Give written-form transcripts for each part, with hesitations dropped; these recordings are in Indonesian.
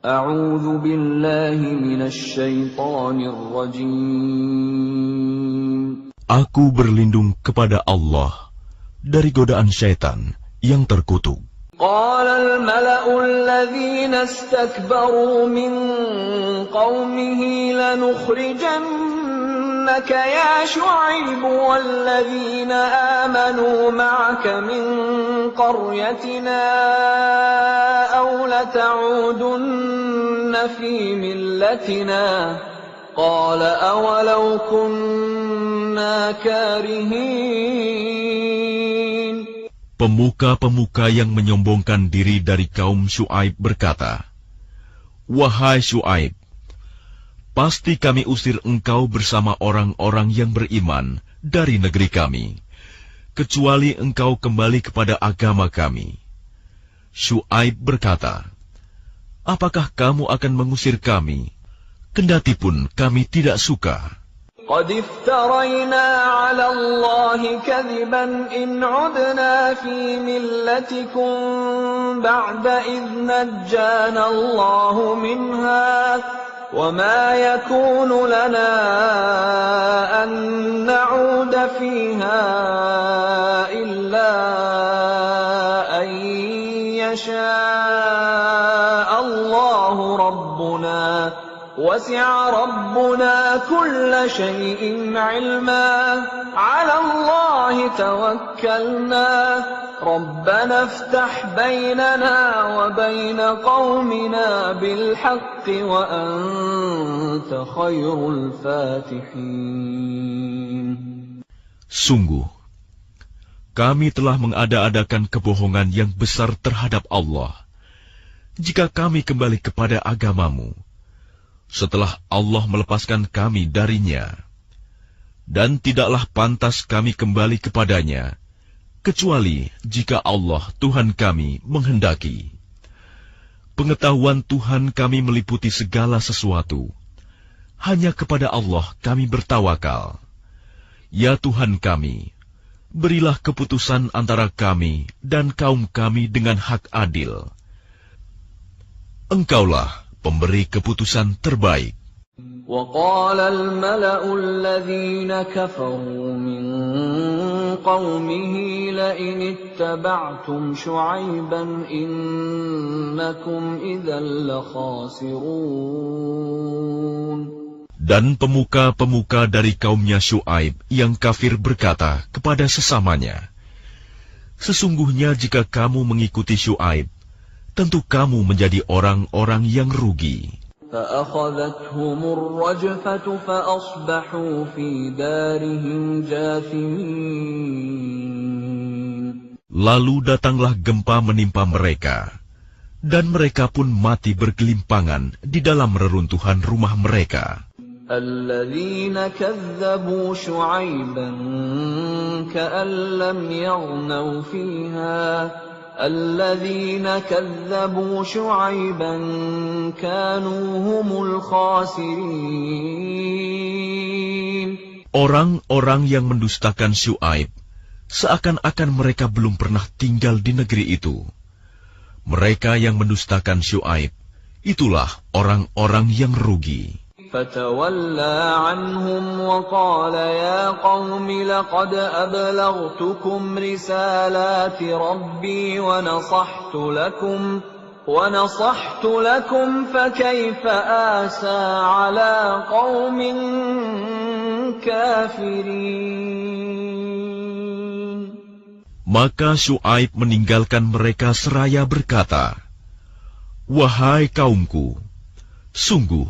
A'udzu billahi minasy syaithanir rajim. Aku berlindung kepada Allah dari godaan syaitan yang terkutuk. قال الملأ الذين استكبروا من قومه لنخرجنك يا شعيب والذين آمنوا معك من قريتنا أو لتعودن في ملتنا قال أولو كنا كارهين. Pemuka-pemuka yang menyombongkan diri dari kaum Syuaib berkata, "Wahai Syuaib, pasti kami usir engkau bersama orang-orang yang beriman dari negeri kami, kecuali engkau kembali kepada agama kami." Syuaib berkata, "Apakah kamu akan mengusir kami, kendatipun kami tidak suka?" قد افترينا على الله كذبا إن عدنا في ملتكم بعد إذ نجانا الله منها وما يكون لنا أن نعود فيها إلا أن يشاء الله ربنا وسع ربنا كل شيء علما على الله توكلنا ربنا افتح بيننا وبين قومنا بالحق وأنت خير الفاتحين. Sungguh, kami telah mengada-adakan kebohongan yang besar terhadap Allah. Jika kami kembali kepada agamamu, setelah Allah melepaskan kami darinya, dan tidaklah pantas kami kembali kepadanya, kecuali jika Allah Tuhan kami menghendaki. Pengetahuan Tuhan kami meliputi segala sesuatu. Hanya kepada Allah kami bertawakal. Ya Tuhan kami, berilah keputusan antara kami dan kaum kami dengan hak adil. Engkaulah pemberi keputusan terbaik. وقال الملأ الذين كفروا من قومه لئن اتبعتم شعيبا إنكم إذا لخاسرون. Dan pemuka-pemuka dari kaumnya Syuaib yang kafir berkata kepada sesamanya, "Sesungguhnya jika kamu mengikuti Syuaib, tentu kamu menjadi orang-orang yang rugi." فأخذتهم الرجفة فأصبحوا في دارهم جاثمين. Lalu datanglah gempa menimpa mereka, dan mereka pun mati bergelimpangan di dalam reruntuhan rumah mereka. الذين كذبوا شعيبا كأن لم يغنوا فيها الذين كذبوا شعيبا كانوا هم الخاسرين. Orang-orang yang mendustakan Syuaib seakan-akan mereka belum pernah tinggal di negeri itu. Mereka yang mendustakan Syuaib, itulah orang-orang yang rugi. فتولى عنهم وقال يا قوم لقد أبلغتكم رسالات ربي ونصحت لكم فكيف آسى على قوم كافرين. Maka Syuaib meninggalkan mereka seraya berkata, "Wahai kaumku, sungguh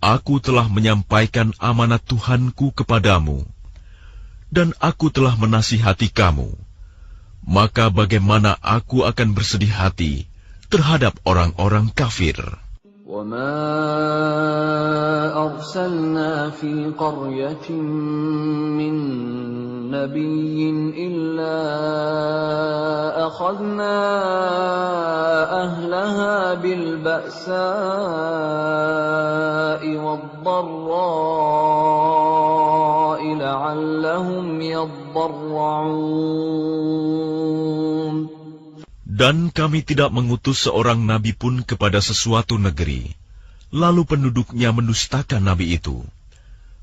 aku telah menyampaikan amanat Tuhanku kepadamu, dan aku telah menasihati kamu. Maka bagaimana aku akan bersedih hati terhadap orang-orang kafir?" وَمَا أَرْسَلْنَا فِي قَرْيَةٍ مِّن نَّبِيٍّ إِلَّا أَخَذْنَا أَهْلَهَا بِالْبَأْسَاءِ وَالضَّرَّاءِ لَعَلَّهُمْ يَضَّرَّعُونَ. Dan kami tidak mengutus seorang nabi pun kepada sesuatu negeri, lalu penduduknya mendustakan nabi itu.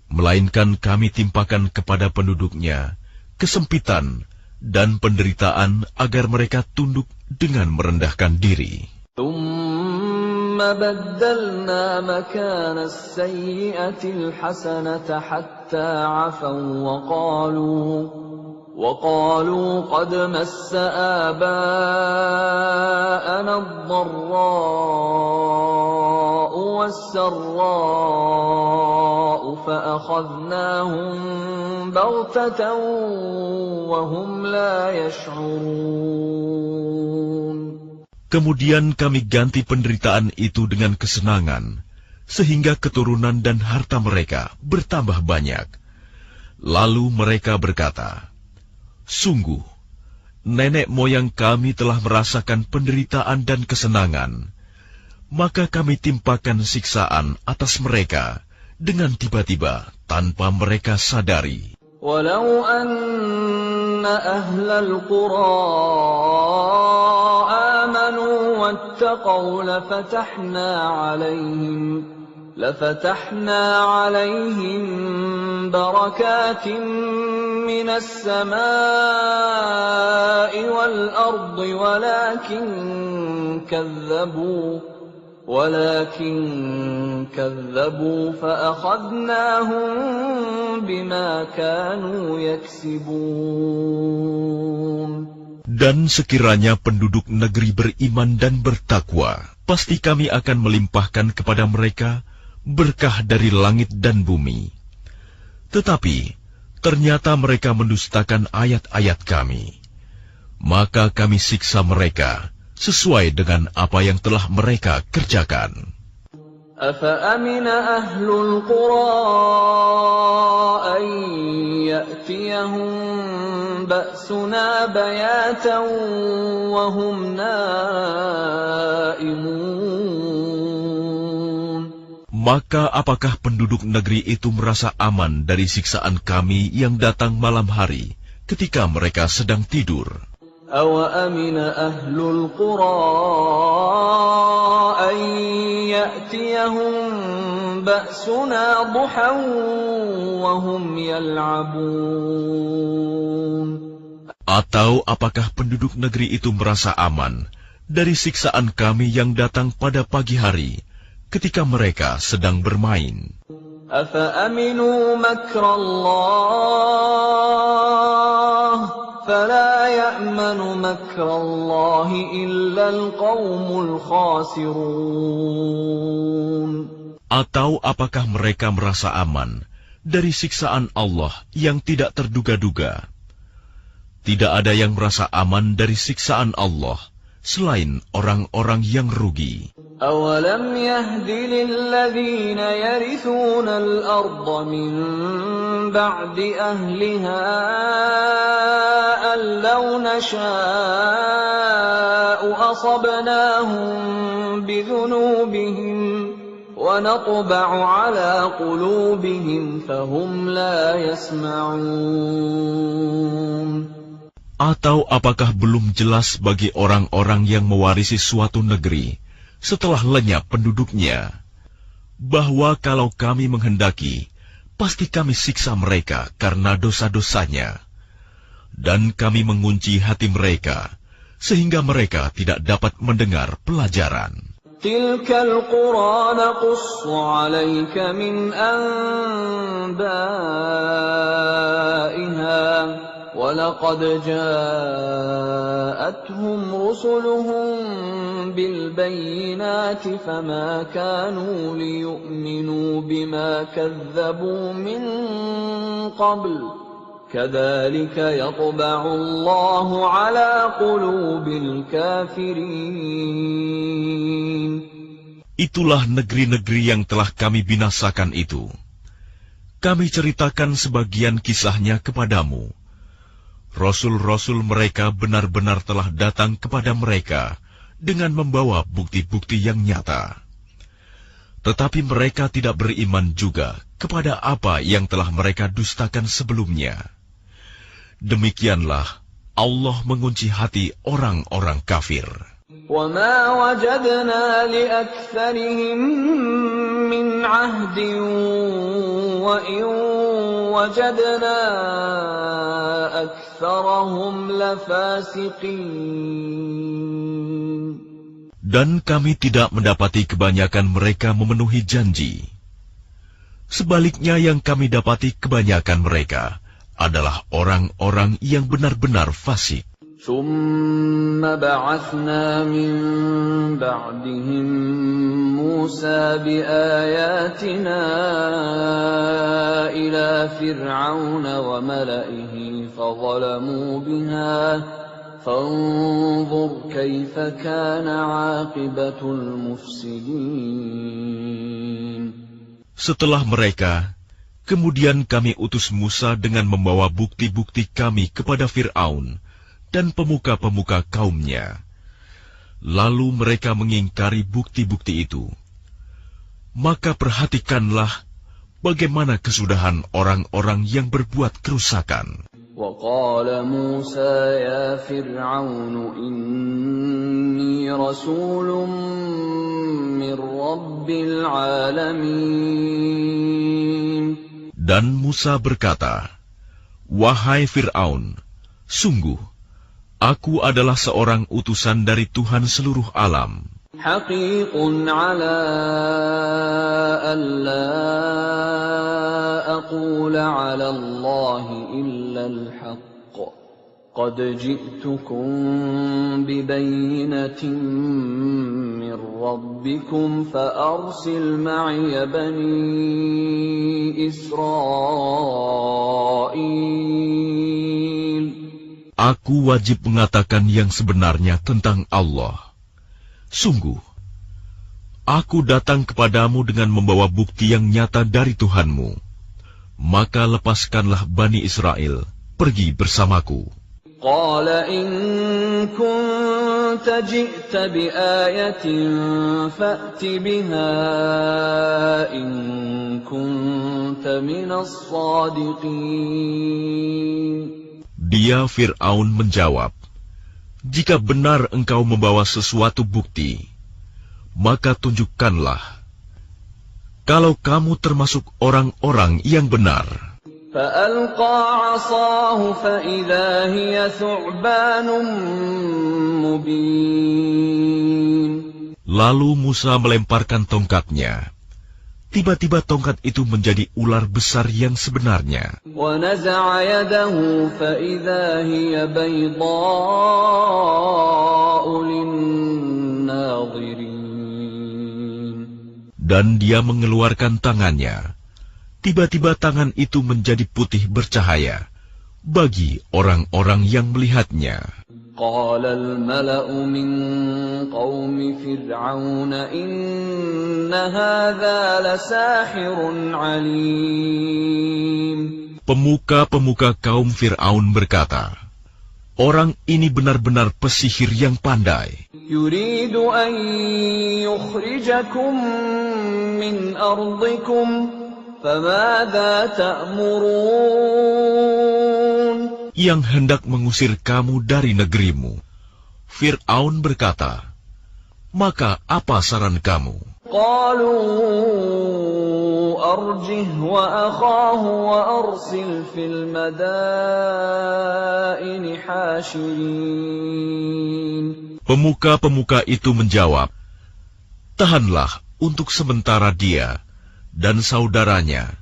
Melainkan kami timpakan kepada penduduknya kesempitan dan penderitaan agar mereka tunduk dengan merendahkan diri. ثم بدلنا مكان السيئة الحسنة حتى عفوا وقالوا قد مس آباءنا الضراء والسراء فأخذناهم بغتة وهم لا يشعرون. Kemudian kami ganti penderitaan itu dengan kesenangan, sehingga keturunan dan harta mereka bertambah banyak. Lalu mereka berkata, "Sungguh, nenek moyang kami telah merasakan penderitaan dan kesenangan, maka kami timpakan siksaan atas mereka dengan tiba-tiba tanpa mereka sadari." Walau anna ahlal qura amanu wattaqaw lafatahna alaihim barakatin minas samai wal ardi ولكن كذبوا فأخذناهم بما كانوا يكسبون. Dan sekiranya penduduk negeri beriman dan bertakwa, pasti kami akan melimpahkan kepada mereka berkah dari langit dan bumi. Tetapi ternyata mereka mendustakan ayat-ayat kami. Maka kami siksa mereka sesuai dengan apa yang telah mereka kerjakan. أَفَأَمِنَ أَهْلُ الْقُرَىٰ أَن يَأْتِيَهُم بَأْسُنَا بَيَاتًا وَهُمْ نَائِمُونَ. Maka apakah penduduk negeri itu merasa aman dari siksaan kami yang datang malam hari ketika mereka sedang tidur? أَوَأَمِنَ أَهْلُ الْقُرَىٰ أَن يَأْتِيَهُم بَأْسُنَا ضُحًى وَهُمْ يَلْعَبُونَ. Atau apakah penduduk negeri itu merasa aman dari siksaan kami yang datang pada pagi hari ketika mereka sedang bermain? أَفَأَمِنُوا مَكْرَ اللَّهِ فَلَا يَأْمَنُ مَكْرَ اللَّهِ إِلَّا الْقَوْمُ الْخَاسِرُونَ. Atau apakah mereka merasa aman dari siksaan Allah yang tidak terduga-duga? Tidak ada yang merasa aman dari siksaan Allah selain orang-orang yang rugi. أَوَلَمْ يَهْدِ لِلَّذِينَ يَرِثُونَ الْأَرْضَ مِن بَعْدِ أَهْلِهَا أَن لَّوْ نَشَاءُ أَصَبْنَاهُم بِذُنُوبِهِمْ وَنَطْبَعُ عَلَىٰ قُلُوبِهِمْ فَهُمْ لَا يَسْمَعُونَ. Atau apakah belum jelas bagi orang-orang yang mewarisi suatu negeri setelah lenyap penduduknya, bahwa kalau kami menghendaki, pasti kami siksa mereka karena dosa-dosanya, dan kami mengunci hati mereka, sehingga mereka tidak dapat mendengar pelajaran. Tilkal qura naqussu 'alaika min anba'iha وَلَقَدْ جَاءَتْهُمْ رُسُلُهُم بِالْبَيِّنَاتِ فَمَا كَانُوا لِيُؤْمِنُوا بِمَا كَذَّبُوا مِن قَبْلُ كَذَلِكَ يَطْبَعُ اللَّهُ عَلَى قُلُوبِ الْكَافِرِينَ. Itulah negeri-negeri yang telah kami binasakan itu. Kami ceritakan sebagian kisahnya kepadamu. Rasul-rasul mereka benar-benar telah datang kepada mereka dengan membawa bukti-bukti yang nyata. Tetapi mereka tidak beriman juga kepada apa yang telah mereka dustakan sebelumnya. Demikianlah Allah mengunci hati orang-orang kafir. وَمَا وَجَدْنَا لِأَكْثَرِهِم مِّنْ عَهْدٍ وَإِن وَجَدْنَا أَكْثَرَهُمْ لَفَاسِقِينَ. Dan kami tidak mendapati kebanyakan mereka memenuhi janji. Sebaliknya yang kami dapati kebanyakan mereka adalah orang-orang yang benar-benar fasik. ثُمَّ بَعَثْنَا مِن بَعْدِهِم مُّوسَىٰ بِآيَاتِنَا إِلَىٰ فِرْعَوْنَ وَمَلَئِهِ فَظَلَمُوا بِهَا فَانظُرْ كَيْفَ كَانَ عَاقِبَةُ الْمُفْسِدِينَ. Setelah mereka, kemudian kami utus Musa dengan membawa bukti-bukti kami kepada Fir'aun dan pemuka-pemuka kaumnya. Lalu mereka mengingkari bukti-bukti itu. Maka perhatikanlah bagaimana kesudahan orang-orang yang berbuat kerusakan. وَقَالَ مُوسَى يَا فِرْعَوْنُ إِنِّي رَسُولٌ مِّن رَّبِّ الْعَالَمِينَ. Dan Musa berkata, "Wahai Fir'aun, sungguh, aku adalah seorang utusan dari Tuhan seluruh alam. حَقِيقٌ عَلَىٰ أَلَّا أَقُولَ عَلَى اللَّهِ إِلَّا الْحَقَّ قَدْ جِئْتُكُم بِبَيِّنَةٍ مِّن رَّبِّكُمْ فَأَرْسِلْ مَعِيَ بَنِي إِسْرَائِيلَ." Aku wajib mengatakan yang sebenarnya tentang Allah. Sungguh, aku datang kepadamu dengan membawa bukti yang nyata dari Tuhanmu. Maka lepaskanlah Bani Israel, pergi bersamaku. قَالَ إِن كُنتَ جِئْتَ بِآيَةٍ فَأْتِ بِهَا إِن كُنتَ مِنَ الصَّادِقِينَ. Dia Fir'aun menjawab, "Jika benar engkau membawa sesuatu bukti, maka tunjukkanlah. Kalau kamu termasuk orang-orang yang benar." فَأَلْقَى عَصَاهُ فَإِذَا هِيَ ثُعْبَانٌ مُّبِينٌ. Lalu Musa melemparkan tongkatnya. Tiba-tiba tongkat itu menjadi ular besar yang sebenarnya. وَنَزَعَ يَدَهُ فَإِذَا هِيَ بَيْضَاءُ لِلنَّاظِرِينَ. Dan dia mengeluarkan tangannya. Tiba-tiba tangan itu menjadi putih bercahaya bagi orang-orang yang melihatnya. قَالَ الْمَلَأُ مِنْ قَوْمِ فِرْعَوْنَ إِنَّ هَذَا لَسَاحِرٌ عَلِيمٌ. Pemuka-pemuka kaum Fir'aun berkata, "Orang ini benar-benar pesihir yang pandai. يُرِيدُ أَنْ يُخْرِجَكُمْ مِنْ أَرْضِكُمْ فَمَاذَا تَأْمُرُونَ." Yang hendak mengusir kamu dari negerimu. Fir'aun berkata, "Maka apa saran kamu?" قَالُوا أَرْجِهْ وَأَخَاهُ وَأَرْسِلْ فِي الْمَدَائِنِ حَاشِرِينَ. Pemuka-pemuka itu menjawab, "Tahanlah untuk sementara dia dan saudaranya,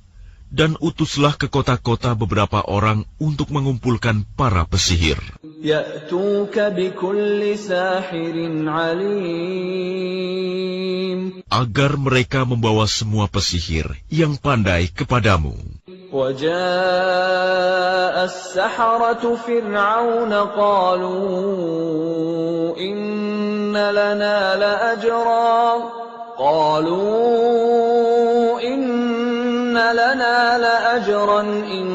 dan utuslah ke kota-kota beberapa orang untuk mengumpulkan para pesihir. يَأْتُوكَ بِكُلِّ سَاحِرٍ عَلِيمٍ. Agar mereka membawa semua pesihir yang pandai kepadamu." وَجَاءَ السَّحَرَةُ فِرْعَوْنَ قَالُوا إِنَّ لَنَا لَأَجْرًا إِن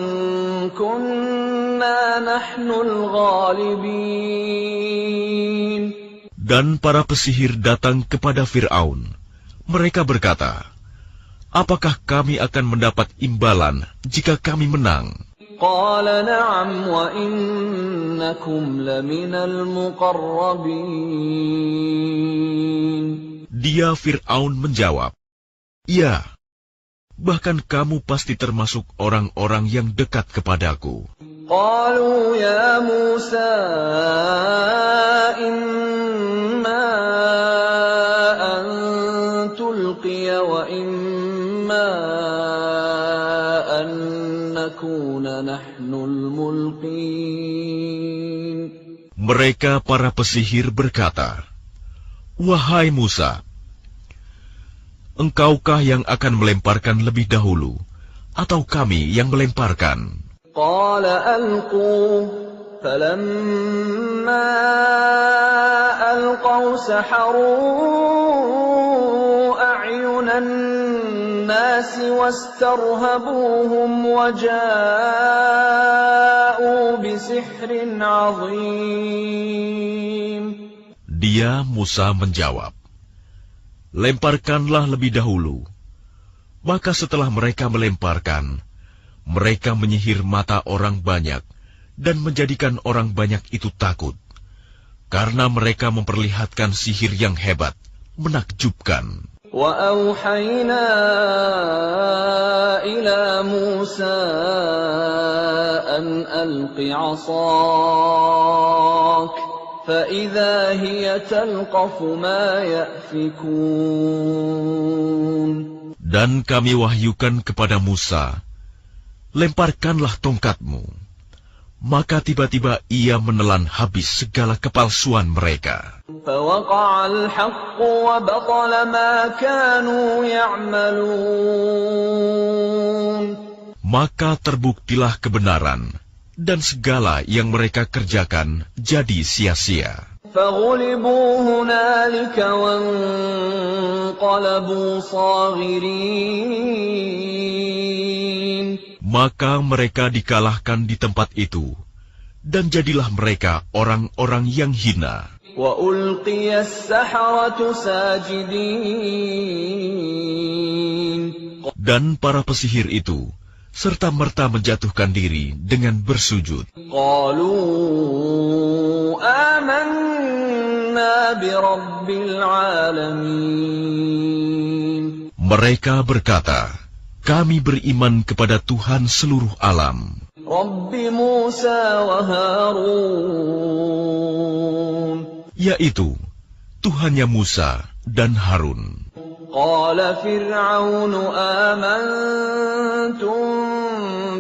كُنَّا نَحْنُ الْغَالِبِينَ. Dan para pesihir datang kepada Fir'aun. Mereka berkata, "Apakah kami akan mendapat imbalan jika kami menang?" قال نعم وإنكم لمن المقربين. Dia Fir'aun menjawab, "Ya, bahkan kamu pasti termasuk orang-orang yang dekat kepadaku." قالوا يا موسى إما أن تلقي وإما أن نكون نحن الملقين. Mereka para pesihir berkata, "Wahai Musa, engkaukah yang akan melemparkan lebih dahulu, atau kami yang melemparkan?" قال ألقوا فلما ألقوا سحروا أعين الناس واسترهبوهم وجاءوا بسحر عظيم. Dia Musa menjawab, "Lemparkanlah lebih dahulu." Maka setelah mereka melemparkan, mereka menyihir mata orang banyak dan menjadikan orang banyak itu takut, karena mereka memperlihatkan sihir yang hebat, menakjubkan. وَأَوْحَيْنَا إِلَى مُوسَىٰ أَنْ أَلْقِ عَصَاكَ فَإِذَا هِيَ تَلْقَفُ مَا يَأْفِكُونَ. Dan kami wahyukan kepada Musa, "Lemparkanlah tongkatmu." Maka tiba-tiba ia menelan habis segala kepalsuan mereka. فَوَقَعَ الْحَقُّ وَبَطَلَ مَا كَانُوا يَعْمَلُونَ. Maka terbuktilah kebenaran, dan segala yang mereka kerjakan jadi sia-sia. فَغُلِبُوا هُنَالِكَ وَانقَلَبُوا صَاغِرِينَ. Maka mereka dikalahkan di tempat itu, dan jadilah mereka orang-orang yang hina. وَأُلْقِيَ السَّحَرَةُ سَاجِدِينَ. Dan para pesihir itu serta-merta menjatuhkan diri dengan bersujud. قَالُوا آمَنَّا بِرَبِّ الْعَالَمِينَ. Mereka berkata, "Kami beriman kepada Tuhan seluruh alam, رَبِّ مُوسَى وَهَارُونَ. yaitu Tuhannya Musa dan Harun." قال فرعون آمنتم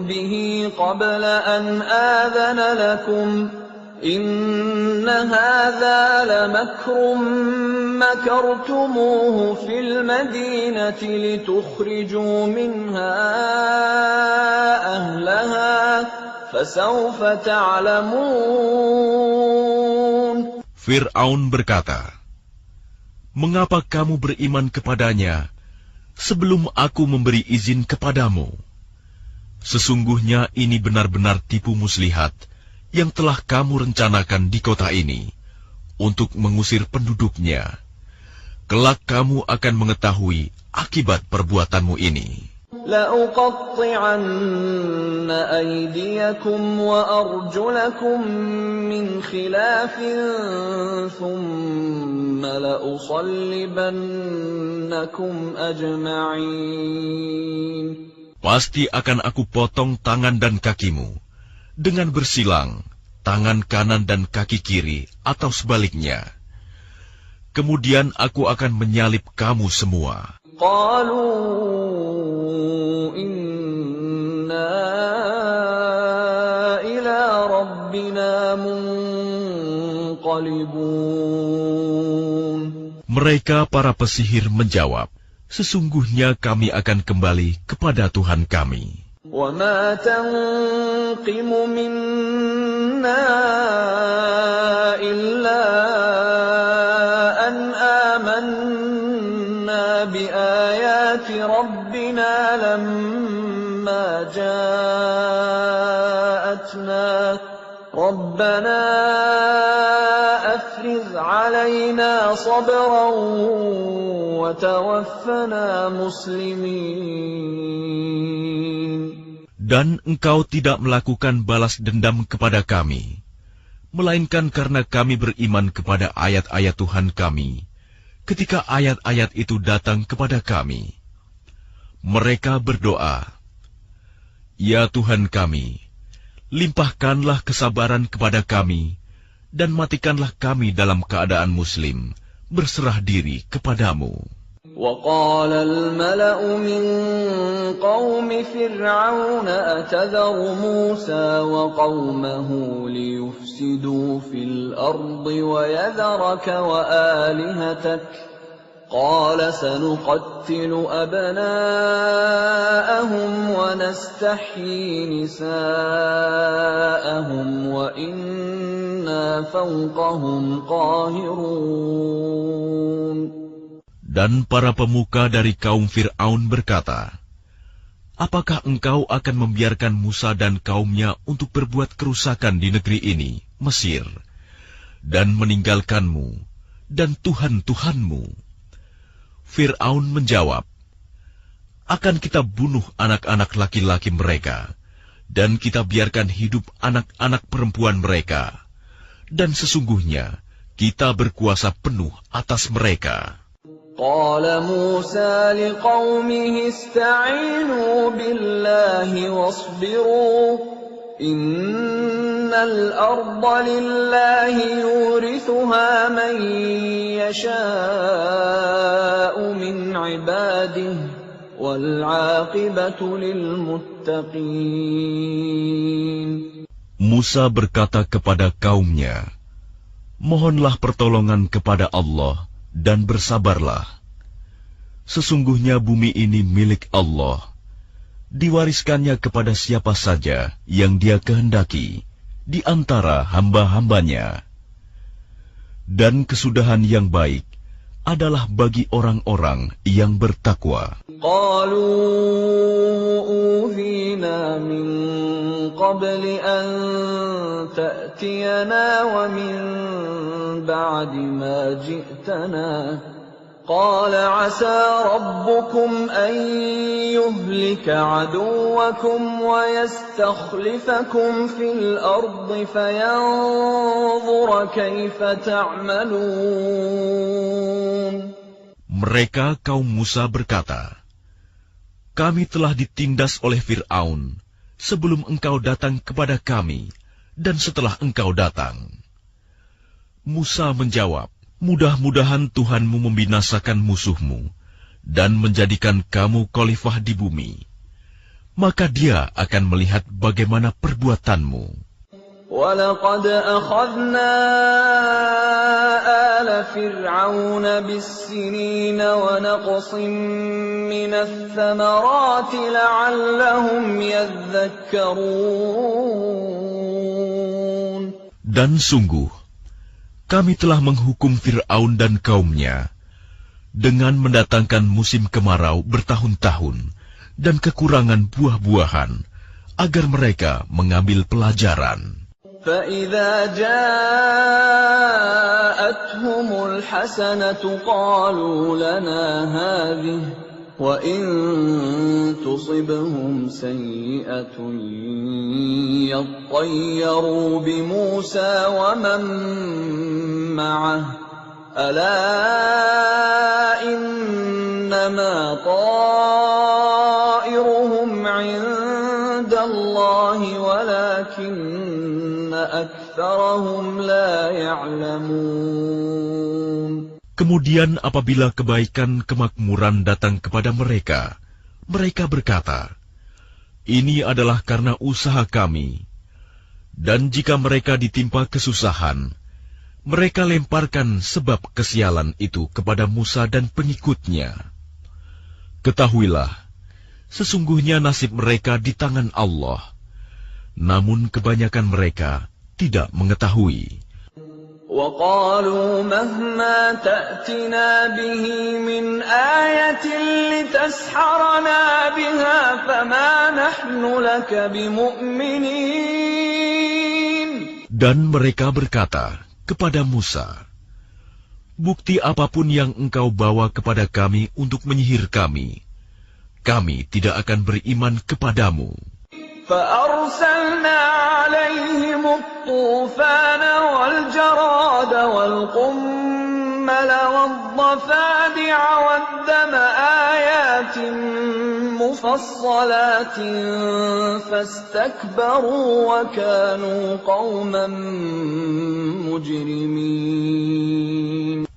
به قبل أن آذن لكم إن هذا لمكر مكرتموه في المدينة لتخرجوا منها أهلها فسوف تعلمون. Fir'aun berkata, "Mengapa kamu beriman kepadanya sebelum aku memberi izin kepadamu? Sesungguhnya ini benar-benar tipu muslihat yang telah kamu rencanakan di kota ini untuk mengusir penduduknya. Kelak kamu akan mengetahui akibat perbuatanmu ini." لأقطعن أيديكم وأرجلكم من خلاف ثم لأصلبنكم أجمعين. Pasti akan aku potong tangan dan kakimu dengan bersilang, tangan kanan dan kaki kiri atau sebaliknya. Kemudian aku akan menyalib kamu semua. قالوا إنا إلى ربنا منقلبون. Mereka para pesihir menjawab, "Sesungguhnya kami akan kembali kepada Tuhan kami." وما تنقم منا إلا أن آمنا بآيات ربنا لما جاءتنا ربنا أفرغ علينا صبرا وتوفنا مسلمين. Dan engkau tidak melakukan balas dendam kepada kami, melainkan karena kami beriman kepada ayat-ayat Tuhan kami, ketika ayat-ayat itu datang kepada kami. Mereka berdoa, "Ya Tuhan kami, limpahkanlah kesabaran kepada kami, dan matikanlah kami dalam keadaan muslim, berserah diri kepadamu." وقال الملأ من قوم فرعون أتذر موسى وقومه ليفسدوا في الأرض ويذرك وآلهتك قال سنقتل أبناءهم ونستحيي نساءهم وإنا فوقهم قاهرون. Dan para pemuka dari kaum Fir'aun berkata, "Apakah engkau akan membiarkan Musa dan kaumnya untuk berbuat kerusakan di negeri ini, Mesir, dan meninggalkanmu dan Tuhan-Tuhanmu?" Fir'aun menjawab, "Akan kita bunuh anak-anak laki-laki mereka, dan kita biarkan hidup anak-anak perempuan mereka, dan sesungguhnya kita berkuasa penuh atas mereka." قال موسى لقومه استعينوا بالله واصبروا إن الأرض لله يورثها من يشاء من عباده والعاقبة للمتقين. Musa berkata kepada kaumnya, "Mohonlah pertolongan kepada Allah dan bersabarlah. Sesungguhnya bumi ini milik Allah, diwariskannya kepada siapa saja yang Dia kehendaki di antara hamba-hambanya. Dan kesudahan yang baik adalah bagi orang-orang yang bertakwa." قالوا أوذينا من قبل أن تأتينا ومن بعد ما جئتنا قال عسى ربكم أن يهلك عدوكم ويستخلفكم في الأرض فينظر كيف تعملون. Mereka kaum Musa berkata, "Kami telah ditindas oleh Fir'aun sebelum engkau datang kepada kami dan setelah engkau datang." Musa menjawab, "Mudah-mudahan Tuhanmu membinasakan musuhmu dan menjadikan kamu khalifah di bumi. Maka Dia akan melihat bagaimana perbuatanmu." وَلَقَدْ أَخَذْنَا آلَ فِرْعَوْنَ بِالسِّنِينَ وَنَقْصٍ مِّنَ الثَّمَرَاتِ لَعَلَّهُمْ يَذَّكَّرُونَ. Dan sungguh, kami telah menghukum Fir'aun dan kaumnya dengan mendatangkan musim kemarau bertahun-tahun dan kekurangan buah-buahan, agar mereka mengambil pelajaran. فَإِذَا جَاءَتْهُمُ الْحَسَنَةُ قَالُوا لَنَا هَٰذِهِ وَإِن تُصِبْهُمْ سَيِّئَةٌ يَطَّيَّرُوا بِمُوسَىٰ وَمَن مَّعَهُ أَلَا إِنَّمَا طَائِرُهُمْ عِندَ اللَّهِ وَلَٰكِنَّ أَكْثَرَهُمْ لَا يَعْلَمُونَ. Kemudian apabila kebaikan kemakmuran datang kepada mereka, mereka berkata, "Ini adalah karena usaha kami." Dan jika mereka ditimpa kesusahan, mereka lemparkan sebab kesialan itu kepada Musa dan pengikutnya. Ketahuilah, sesungguhnya nasib mereka di tangan Allah, namun kebanyakan mereka tidak mengetahui. وَقَالُوا مَهْمَا تَأْتِنَا بِهِ مِنْ آيَةٍ لِتَسْحَرَنَا بِهَا فَمَا نَحْنُ لَكَ بِمُؤْمِنِينَ. Dan mereka berkata kepada Musa, "Bukti apapun yang engkau bawa kepada kami untuk menyihir kami, kami tidak akan beriman kepadamu." فأرسلنا عليهم الطوفان والجراد والقمل والضفادع والدم آيات مفصلات فاستكبروا وكانوا قوما مجرمين.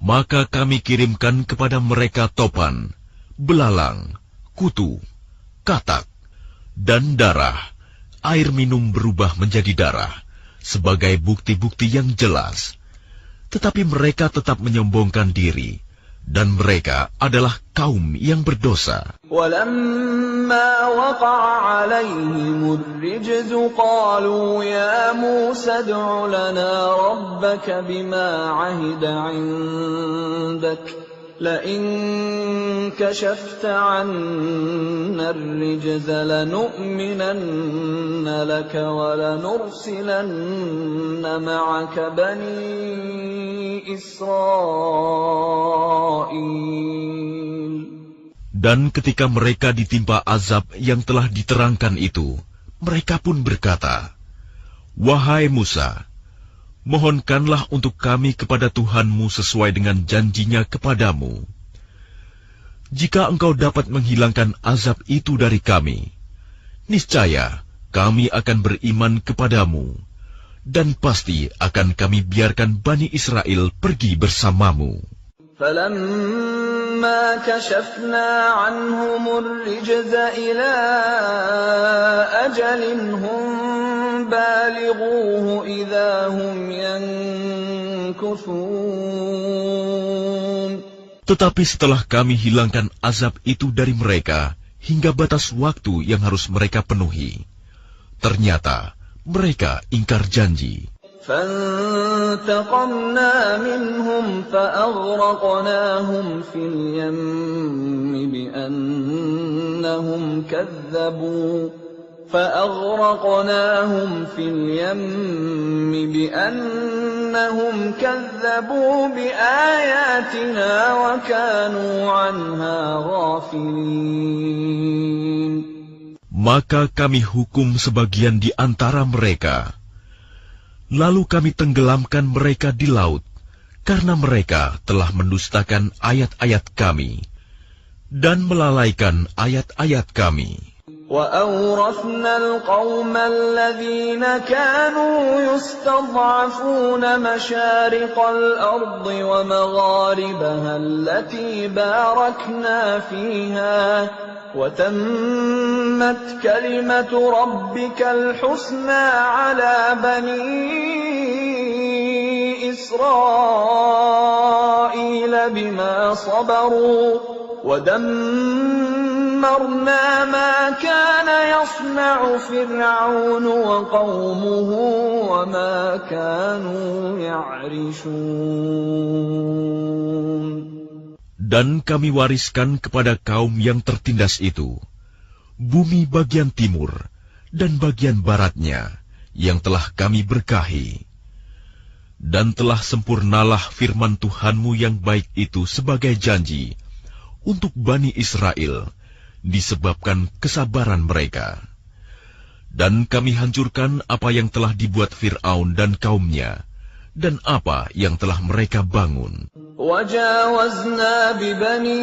Maka kami kirimkan kepada mereka topan, belalang, kutu, katak, dan darah. Air minum berubah menjadi darah, sebagai bukti-bukti yang jelas. Tetapi mereka tetap menyombongkan diri, dan mereka adalah kaum yang berdosa. وَلَمَّا وَقَعَ عَلَيْهِمُ الرِّجْزُ قَالُوا يَا مُوسَى ادْعُ لَنَا رَبَّكَ بِمَا عَهِدَ عِندَكَ لَئِن كَشَفْتَ عَنَّا الرِّجْزَ لَنُؤْمِنَنَّ لَكَ وَلَنُرْسِلَنَّ مَعَكَ بَنِي إِسْرَائِيلَ. Dan ketika mereka ditimpa azab yang telah diterangkan itu, mereka pun berkata, "Wahai Musa, mohonkanlah untuk kami kepada Tuhanmu sesuai dengan janjinya kepadamu. Jika engkau dapat menghilangkan azab itu dari kami, niscaya kami akan beriman kepadamu, dan pasti akan kami biarkan Bani Israel pergi bersamamu." فَلَمَّا كَشَفْنَا عَنْهُمُ الرِّجْزَ إِلَىٰ أَجَلٍ هُمْ بَالِغُوهُ إِذَا هُمْ يَنكُثُونَ. Tetapi setelah kami hilangkan azab itu dari mereka hingga batas waktu yang harus mereka penuhi, ternyata mereka ingkar janji. فَانْتَقَمْنَا مِنْهُمْ فَأَغْرَقْنَاهُمْ فِي الْيَمِّ بِأَنَّهُمْ كَذَّبُوا بِآيَاتِنَا وَكَانُوا عَنْهَا غَافِلِينَ. Maka kami hukum sebagian di antara mereka. Lalu kami tenggelamkan mereka di laut, karena mereka telah mendustakan ayat-ayat kami, dan melalaikan ayat-ayat kami. وَأَوْرَثْنَا الْقَوْمَ الَّذِينَ كَانُوا يُسْتَضْعَفُونَ مَشَارِقَ الْأَرْضِ وَمَغَارِبَهَا الَّتِي بَارَكْنَا فِيهَا وَتَمَّتْ كَلِمَةُ رَبِّكَ الْحُسْنَى عَلَى بَنِي إِسْرَائِيلَ بِمَا صَبَرُوا وَدَمَّرْنَا مَا كَانَ يَصْنَعُ فِرْعَوْنُ وَقَوْمُهُ وَمَا كَانُوا يَعْرِشُونَ. Dan kami wariskan kepada kaum yang tertindas itu bumi bagian timur dan bagian baratnya yang telah kami berkahi. Dan telah sempurnalah firman Tuhanmu yang baik itu sebagai janji untuk Bani Israel disebabkan kesabaran mereka. Dan kami hancurkan apa yang telah dibuat Fir'aun dan kaumnya, dan apa yang telah mereka bangun. وَجَاوَزْنَا بِبَنِي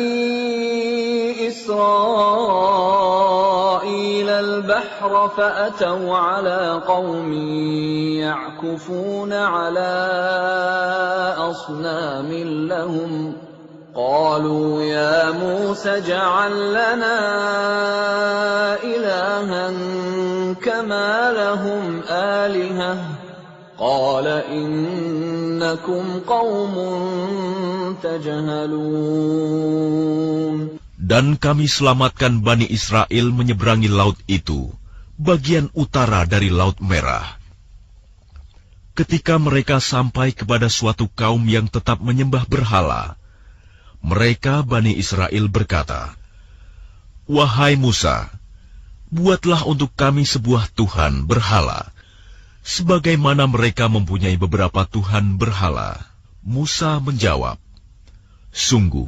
إِسْرَائِيلَ الْبَحْرَ فَأَتَوْا عَلَىٰ قَوْمٍ يَعْكُفُونَ عَلَىٰ أَصْنَامٍ لَّهُمْ قَالُوا يَا مُوسَى اجْعَل لَّنَا إِلَٰهًا كَمَا لَهُمْ آلِهَةٌ قَالَ إِنَّكُمْ قَوْمٌ تَجْهَلُونَ. Dan kami selamatkan Bani Israel menyeberangi laut itu, bagian utara dari Laut Merah. Ketika mereka sampai kepada suatu kaum yang tetap menyembah berhala, mereka Bani Israel berkata, "Wahai Musa, buatlah untuk kami sebuah Tuhan berhala, sebagaimana mereka mempunyai beberapa Tuhan berhala." Musa menjawab, "Sungguh,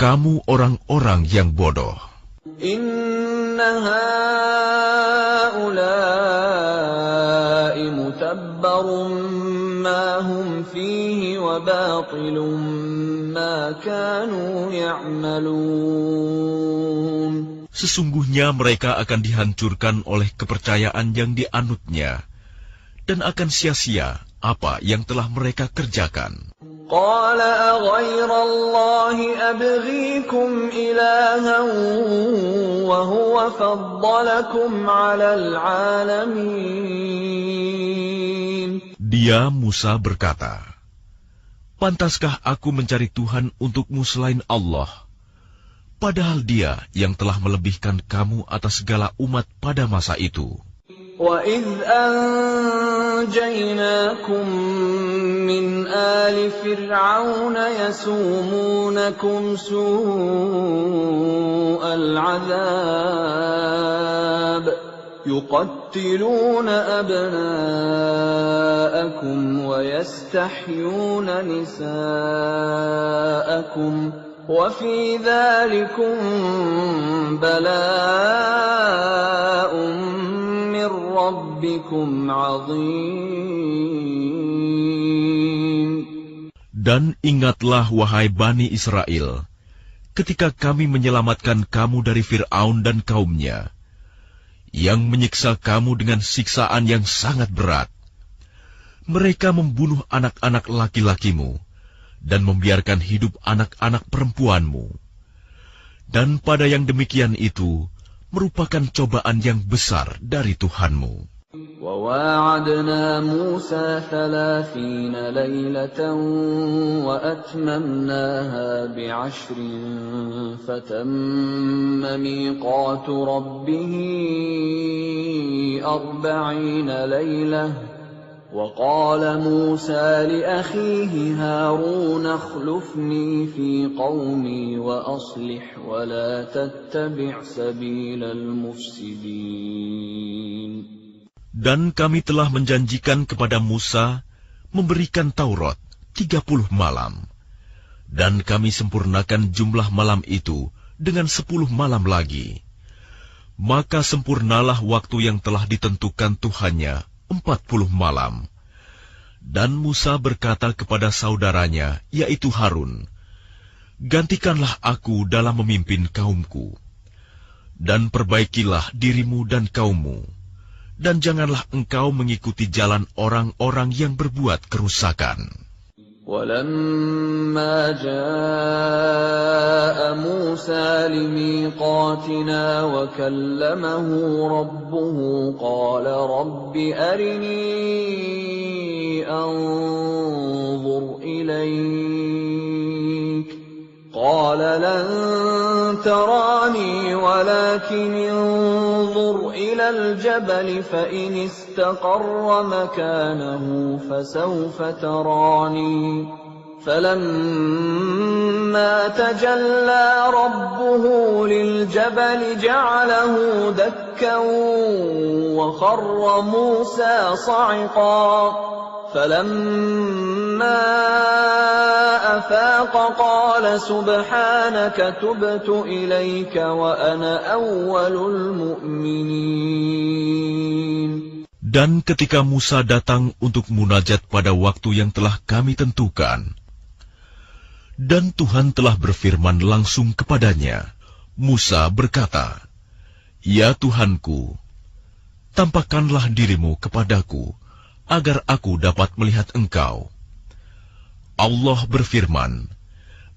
kamu orang-orang yang bodoh. Inna ha'ulai هؤلاء متبر ما هم فيه وباطل ما كانوا يعملون. Sesungguhnya mereka akan dihancurkan oleh kepercayaan yang dianutnya, dan akan sia-sia apa yang telah mereka kerjakan. قال أغير الله أبغيكم إلها وهو فضلكم على العالمين. Dia Musa berkata, "Pantaskah aku mencari Tuhan untukmu selain Allah, padahal Dia yang telah melebihkan kamu atas segala umat pada masa itu?" وَإِذْ أَنْجَيْنَاكُمْ مِنْ آلِ فِرْعَوْنَ يَسُومُونَكُمْ سُوءَ الْعَذَابِ يُقَتِّلُونَ أَبْنَاءَكُمْ وَيَسْتَحْيُونَ نِسَاءَكُمْ وَفِي ذَلِكُمْ بَلَاءٌ مِّن رَّبِّكُمْ عَظِيمٌ. Dan ingatlah wahai Bani Israel, ketika kami menyelamatkan kamu dari Fir'aun dan kaumnya, yang menyiksa kamu dengan siksaan yang sangat berat. Mereka membunuh anak-anak laki-lakimu dan membiarkan hidup anak-anak perempuanmu. Dan pada yang demikian itu merupakan cobaan yang besar dari Tuhanmu. وَوَاعَدْنَا مُوسَى 30 لَيْلَةً وَأَتْمَمْنَاهَا ب10 فَتَمَّ مِيقَاتُ رَبِّهِ 40 لَيْلَةً وَقَالَ مُوسَى لِأَخِيهِ هَارُونَ اخْلُفْنِي فِي قَوْمِي وَأَصْلِحْ وَلَا تَتَّبِعْ سَبِيلَ الْمُفْسِدِينَ. Dan kami telah menjanjikan kepada Musa memberikan Taurat 30 malam. Dan kami sempurnakan jumlah malam itu dengan 10 malam lagi. Maka sempurnalah waktu yang telah ditentukan Tuhannya 40 malam. Dan Musa berkata kepada saudaranya, yaitu Harun, "Gantikanlah aku dalam memimpin kaumku, dan perbaikilah dirimu dan kaummu, dan janganlah engkau mengikuti jalan orang-orang yang berbuat kerusakan." وَلَمَّا جَاءَ مُوسَى لِمِيقَاتِنَا وَكَلَّمَهُ رَبُّهُ قَالَ رَبِّ أَرِنِي أَنظُرْ إِلَيْكَ قَالَ لَن تَرَانِي وَلَكِنِ انظُرْ إِلَى الْجَبَلِ فَإِنِ اسْتَقَرَّ مَكَانَهُ فَسَوْفَ تَرَانِي فَلَمَّا تَجَلَّى رَبُّهُ لِلْجَبَلِ جَعَلَهُ دَكًّا وَخَرَّ مُوسَى صَعِقًا فَلَمَّا أَفَاقَ قَالَ سُبْحَانَكَ تُبْتُ إِلَيْكَ وَأَنَا أَوَّلُ الْمُؤْمِنِينَ. Dan ketika Musa datang untuk munajat pada waktu yang telah kami tentukan, dan Tuhan telah berfirman langsung kepadanya, Musa berkata, "Ya Tuhanku, tampakkanlah dirimu kepadaku, agar aku dapat melihat engkau." Allah berfirman,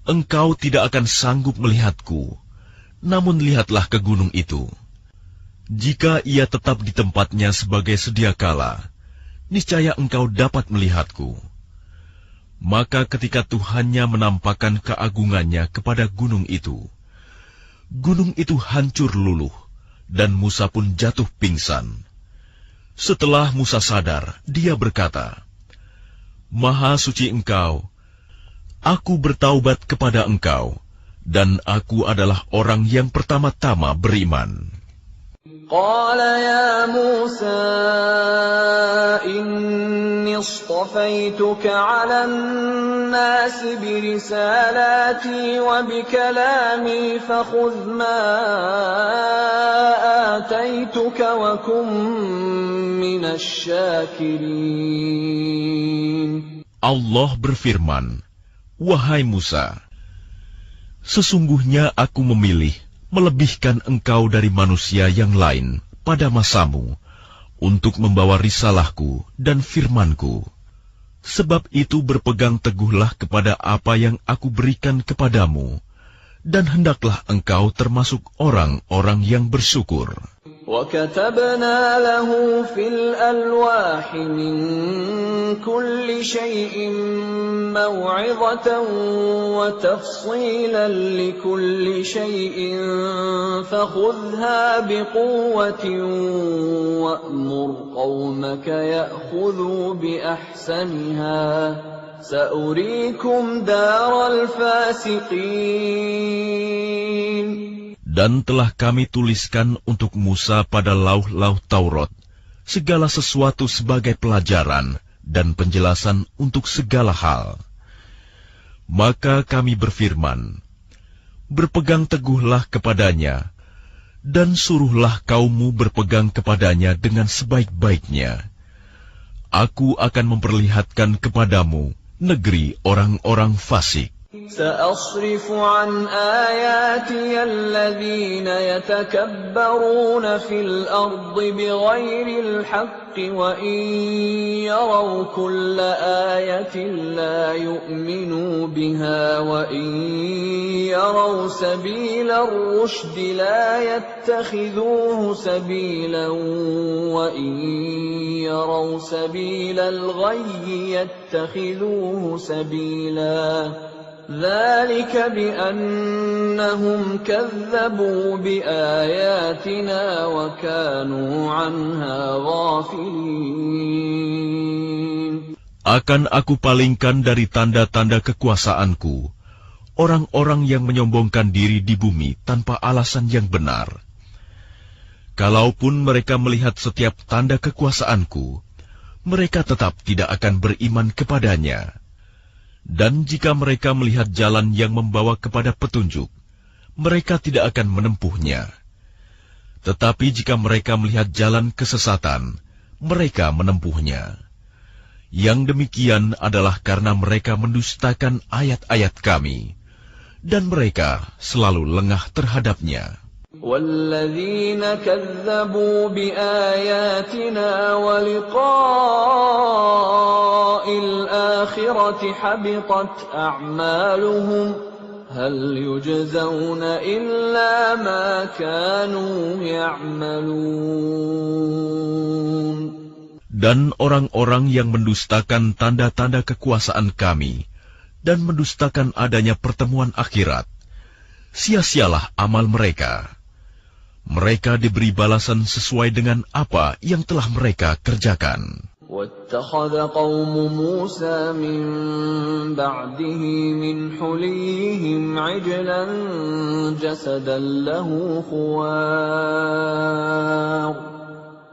"Engkau tidak akan sanggup melihatku, namun lihatlah ke gunung itu. Jika ia tetap di tempatnya sebagai sedia kala, niscaya engkau dapat melihatku." Maka ketika Tuhannya menampakkan keagungannya kepada gunung itu hancur luluh, dan Musa pun jatuh pingsan. Setelah Musa sadar, dia berkata, "Maha suci engkau, aku bertaubat kepada engkau, dan aku adalah orang yang pertama-tama beriman." قال يا موسى إني اصطفيتك على الناس برسالاتي وبكلامي فخذ ما آتيتك وكن من الشاكرين. Allah berfirman, "Wahai Musa, sesungguhnya aku memilih melebihkan engkau dari manusia yang lain pada masamu untuk membawa risalahku dan firmanku. Sebab itu berpegang teguhlah kepada apa yang aku berikan kepadamu, dan hendaklah engkau termasuk orang-orang yang bersyukur." وَكَتَبْنَا لَهُ فِي الْأَلْوَاحِ مِنْ كُلِّ شَيْءٍ مَوْعِظَةً وَتَفْصِيلًا لِكُلِّ شَيْءٍ فَخُذْهَا بِقُوَّةٍ وَأْمُرْ قَوْمَكَ يَأْخُذُوا بِأَحْسَنِهَا سَأُرِيكُمْ دَارَ الْفَاسِقِينَ. Dan telah kami tuliskan untuk Musa pada lauh-lauh Taurat segala sesuatu sebagai pelajaran dan penjelasan untuk segala hal. Maka kami berfirman, berpegang teguhlah kepadanya, dan suruhlah kaummu berpegang kepadanya dengan sebaik-baiknya. Aku akan memperlihatkan kepadamu negeri orang-orang fasik. سأصرف عن آياتي الذين يتكبرون في الأرض بغير الحق وإن يروا كل آية لا يؤمنوا بها وإن يروا سبيل الرشد لا يتخذوه سبيلا وإن يروا سبيل الغي يتخذوه سبيلا ذلك بأنهم كذبوا بآياتنا وكانوا عنها غافلين. Akan aku palingkan dari tanda-tanda kekuasaanku orang-orang yang menyombongkan diri di bumi tanpa alasan yang benar. Kalaupun mereka melihat setiap tanda kekuasaanku, mereka tetap tidak akan beriman kepadanya. Dan jika mereka melihat jalan yang membawa kepada petunjuk, mereka tidak akan menempuhnya. Tetapi jika mereka melihat jalan kesesatan, mereka menempuhnya. Yang demikian adalah karena mereka mendustakan ayat-ayat kami, dan mereka selalu lengah terhadapnya. وَالَّذِينَ كَذَّبُوا بِآيَاتِنَا وَلِقَاءِ الْآخِرَةِ حَبِطَتْ أَعْمَالُهُمْ هَلْ يُجْزَوْنَ إِلَّا مَا كَانُوا يَعْمَلُونَ. Dan orang-orang yang mendustakan tanda-tanda kekuasaan kami dan mendustakan adanya pertemuan akhirat, sia-sialah amal mereka. Mereka diberi balasan sesuai dengan apa yang telah mereka kerjakan. وَاتَّخَذَ قَوْمُ مُوسَى مِن بَعْدِهِ مِنْ حُلِيِّهِمْ عِجْلًا جَسَدًا لَهُ خُوَارٌ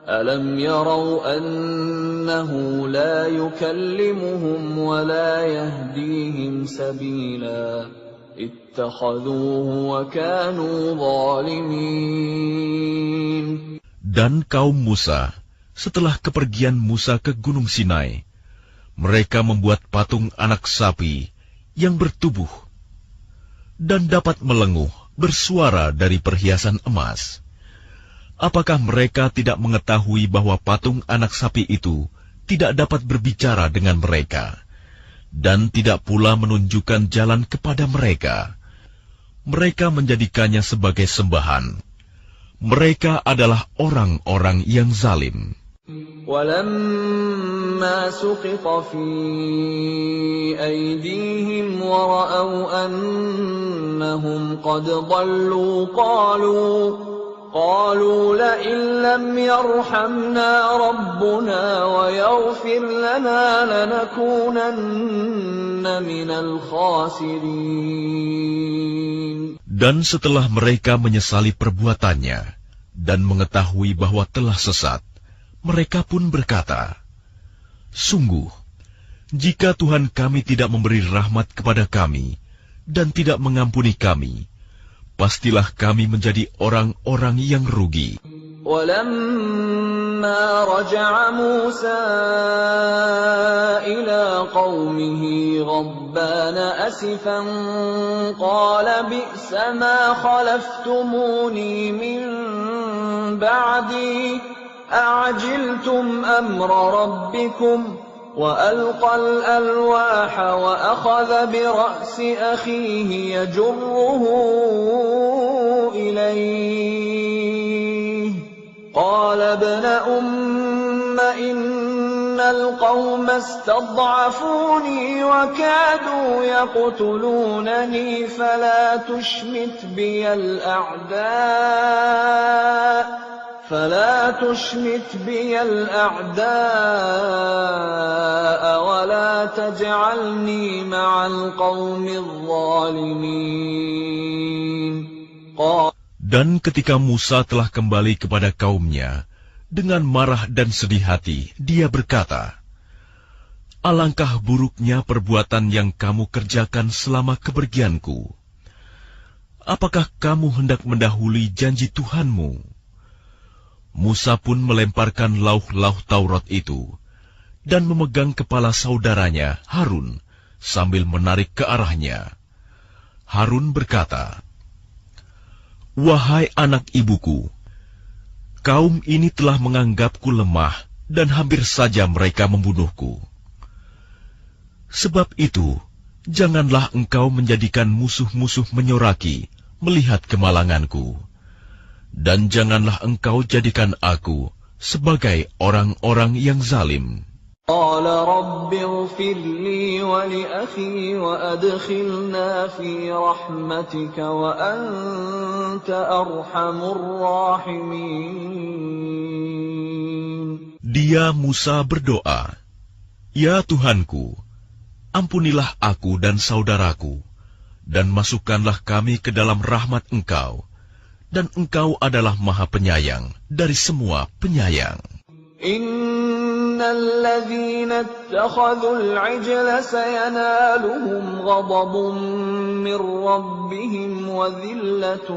أَلَمْ يَرَوْا أَنَّهُ لَا يُكَلِّمُهُمْ وَلَا يَهْدِيهِمْ سَبِيلًا اتخذوه وكانوا ظالمين. Dan kaum Musa, setelah kepergian Musa ke Gunung Sinai, mereka membuat patung anak sapi yang bertubuh dan dapat melenguh bersuara dari perhiasan emas. Apakah mereka tidak mengetahui bahwa patung anak sapi itu tidak dapat berbicara dengan mereka dan tidak pula menunjukkan jalan kepada mereka? Mereka menjadikannya sebagai sembahan. Mereka adalah orang-orang yang zalim. وَلَمَّا سُقِطَ فِي أَيْدِيهِمْ وَرَأَوْا أَنَّهُمْ قَدْ ضَلُّوا قَالُوا لَئِن لَّمْ يَرْحَمْنَا رَبُّنَا وَيَغْفِرْ لَنَا لَنَكُونَنَّ مِنَ الْخَاسِرِينَ. Dan setelah mereka menyesali perbuatannya dan mengetahui bahwa telah sesat, mereka pun berkata, "Sungguh, jika Tuhan kami tidak memberi rahmat kepada kami dan tidak mengampuni kami, pastilah kami menjadi orang-orang yang rugi." وَلَمَّا رَجَعَ مُوسَىٰ إِلَىٰ قَوْمِهِ غَضْبَانَ أَسِفًا قَالَ بِئْسَ مَا خَلَفْتُمُونِي مِن بَعْدِي أَعَجِلْتُمْ أَمْرَ رَبِّكُمْ وَأَلْقَى الْأَلْوَاحَ وَأَخَذَ بِرَأْسِ أَخِيهِ يَجُرُّهُ إِلَيْهِ قَالَ ابْنَ أُمَّ إِنَّ الْقَوْمَ اسْتَضْعَفُونِي وَكَادُوا يَقْتُلُونَنِي فَلَا تُشْمِتْ بِيَ الْأَعْدَاءَ وَلَا تَجْعَلْنِي مَعَ الْقَوْمِ الظَّالِمِينَ. Dan ketika Musa telah kembali kepada kaumnya, dengan marah dan sedih hati, dia berkata, "Alangkah buruknya perbuatan yang kamu kerjakan selama kepergianku. Apakah kamu hendak mendahului janji Tuhanmu?" Musa pun melemparkan lauh-lauh Taurat itu, dan memegang kepala saudaranya, Harun, sambil menarik ke arahnya. Harun berkata, "Wahai anak ibuku, kaum ini telah menganggapku lemah dan hampir saja mereka membunuhku. Sebab itu, janganlah engkau menjadikan musuh-musuh menyoraki melihat kemalanganku, dan janganlah engkau jadikan aku sebagai orang-orang yang zalim." قال رب اغفر لي ولأخي وأدخلنا في رحمتك وأنت أرحم الراحمين. Dia Musa berdoa, "Ya Tuhanku, ampunilah aku dan saudaraku, dan masukkanlah kami ke dalam rahmat Engkau, dan Engkau adalah Maha Penyayang dari semua penyayang." إِنَّ الَّذِينَ اتَّخَذُوا الْعِجْلَ سَيَنَالُهُمْ غَضَبٌ مِّن رَّبِّهِمْ وَذِلَّةٌ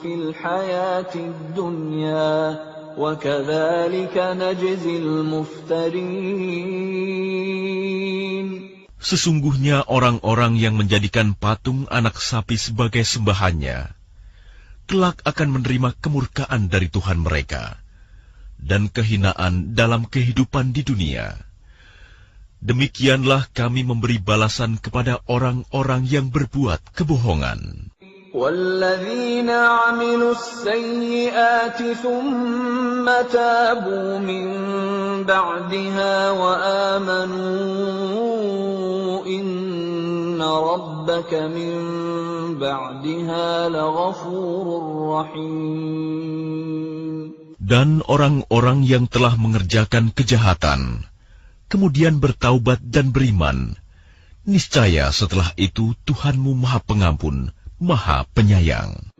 فِي الْحَيَاةِ الدُّنْيَا وَكَذَلِكَ نَجْزِي الْمُفْتَرِينَ. Sesungguhnya orang-orang yang menjadikan patung anak sapi sebagai sembahannya, kelak akan menerima kemurkaan dari Tuhan mereka dan kehinaan dalam kehidupan di dunia. Demikianlah kami memberi balasan kepada orang-orang yang berbuat kebohongan. وَالَّذِينَ عَمِلُوا السَّيِّئَاتِ ثُمَّ تَابُوا مِن بَعْدِهَا وَآمَنُوا إِنَّ رَبَّكَ مِن بَعْدِهَا لَغَفُورٌ رَّحِيمٌ. Dan orang-orang yang telah mengerjakan kejahatan, kemudian bertaubat dan beriman, niscaya setelah itu Tuhanmu Maha Pengampun, Maha Penyayang.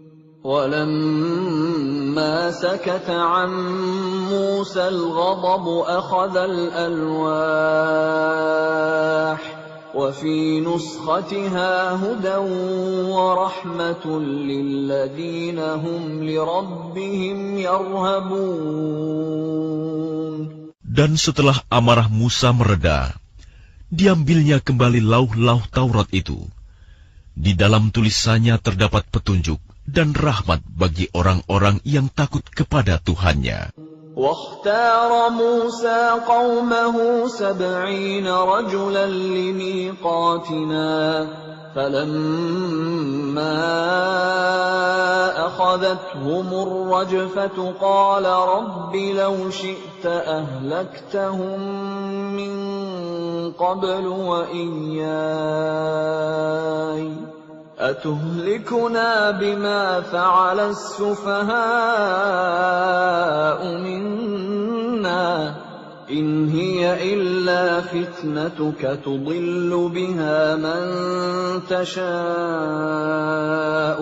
وَلَمَّا سَكَتَ عَن مُّوسَى الْغَضَبُ أَخَذَ الْأَلْوَاحَ وَفِي نُسْخَتِهَا هُدًى وَرَحْمَةٌ لِّلَّذِينَ هُمْ لِرَبِّهِمْ يَرْهَبُونَ. Dan setelah amarah Musa mereda, diambilnya kembali lauh-lauh Taurat itu. Di dalam tulisannya terdapat petunjuk dan rahmat bagi orang-orang yang takut kepada Tuhannya. وَاخْتَارَ مُوسَىٰ قَوْمَهُ 70 رَجُلًا لِّمِيقَاتِنَا فَلَمَّا أَخَذَتْهُمُ الرَّجْفَةُ قَالَ رَبِّ لَوْ شِئْتَ أَهْلَكْتَهُم مِّن قَبْلُ وَإِيَّايَ أَتُهْلِكُنَا بِمَا فَعَلَ السُّفَهَاءُ مِنَّا إن هي إلا فتنتك تضل بها من تشاء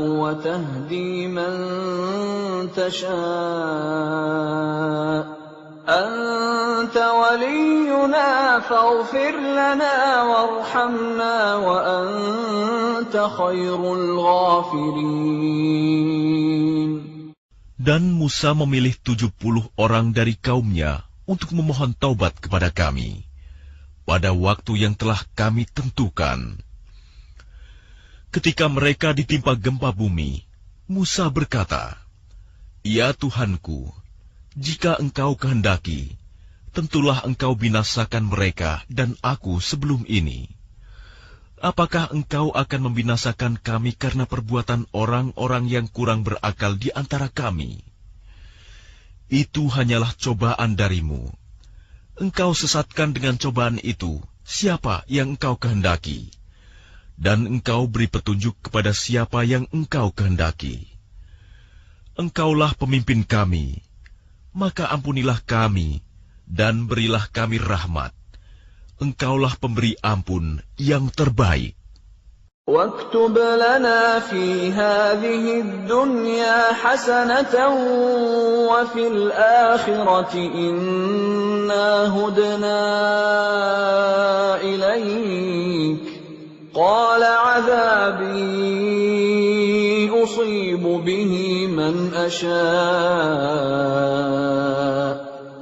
وتهدي من تشاء أنت ولينا فاغفر لنا وارحمنا وأنت خير الغافرين. Dan Musa memilih 70 orang dari kaumnya untuk memohon taubat kepada kami pada waktu yang telah kami tentukan. Ketika mereka ditimpa gempa bumi, Musa berkata, "Ya Tuhanku, jika Engkau kehendaki, tentulah Engkau binasakan mereka dan aku sebelum ini. Apakah Engkau akan membinasakan kami karena perbuatan orang-orang yang kurang berakal di antara kami? Itu hanyalah cobaan darimu. Engkau sesatkan dengan cobaan itu siapa yang Engkau kehendaki, dan Engkau beri petunjuk kepada siapa yang Engkau kehendaki. Engkaulah pemimpin kami, maka ampunilah kami, dan berilah kami rahmat. Engkaulah pemberi ampun yang terbaik." واكتب لنا في هذه الدنيا حسنة وفي الآخرة إنا هدنا إليك قال عذابي أصيب به من أشاء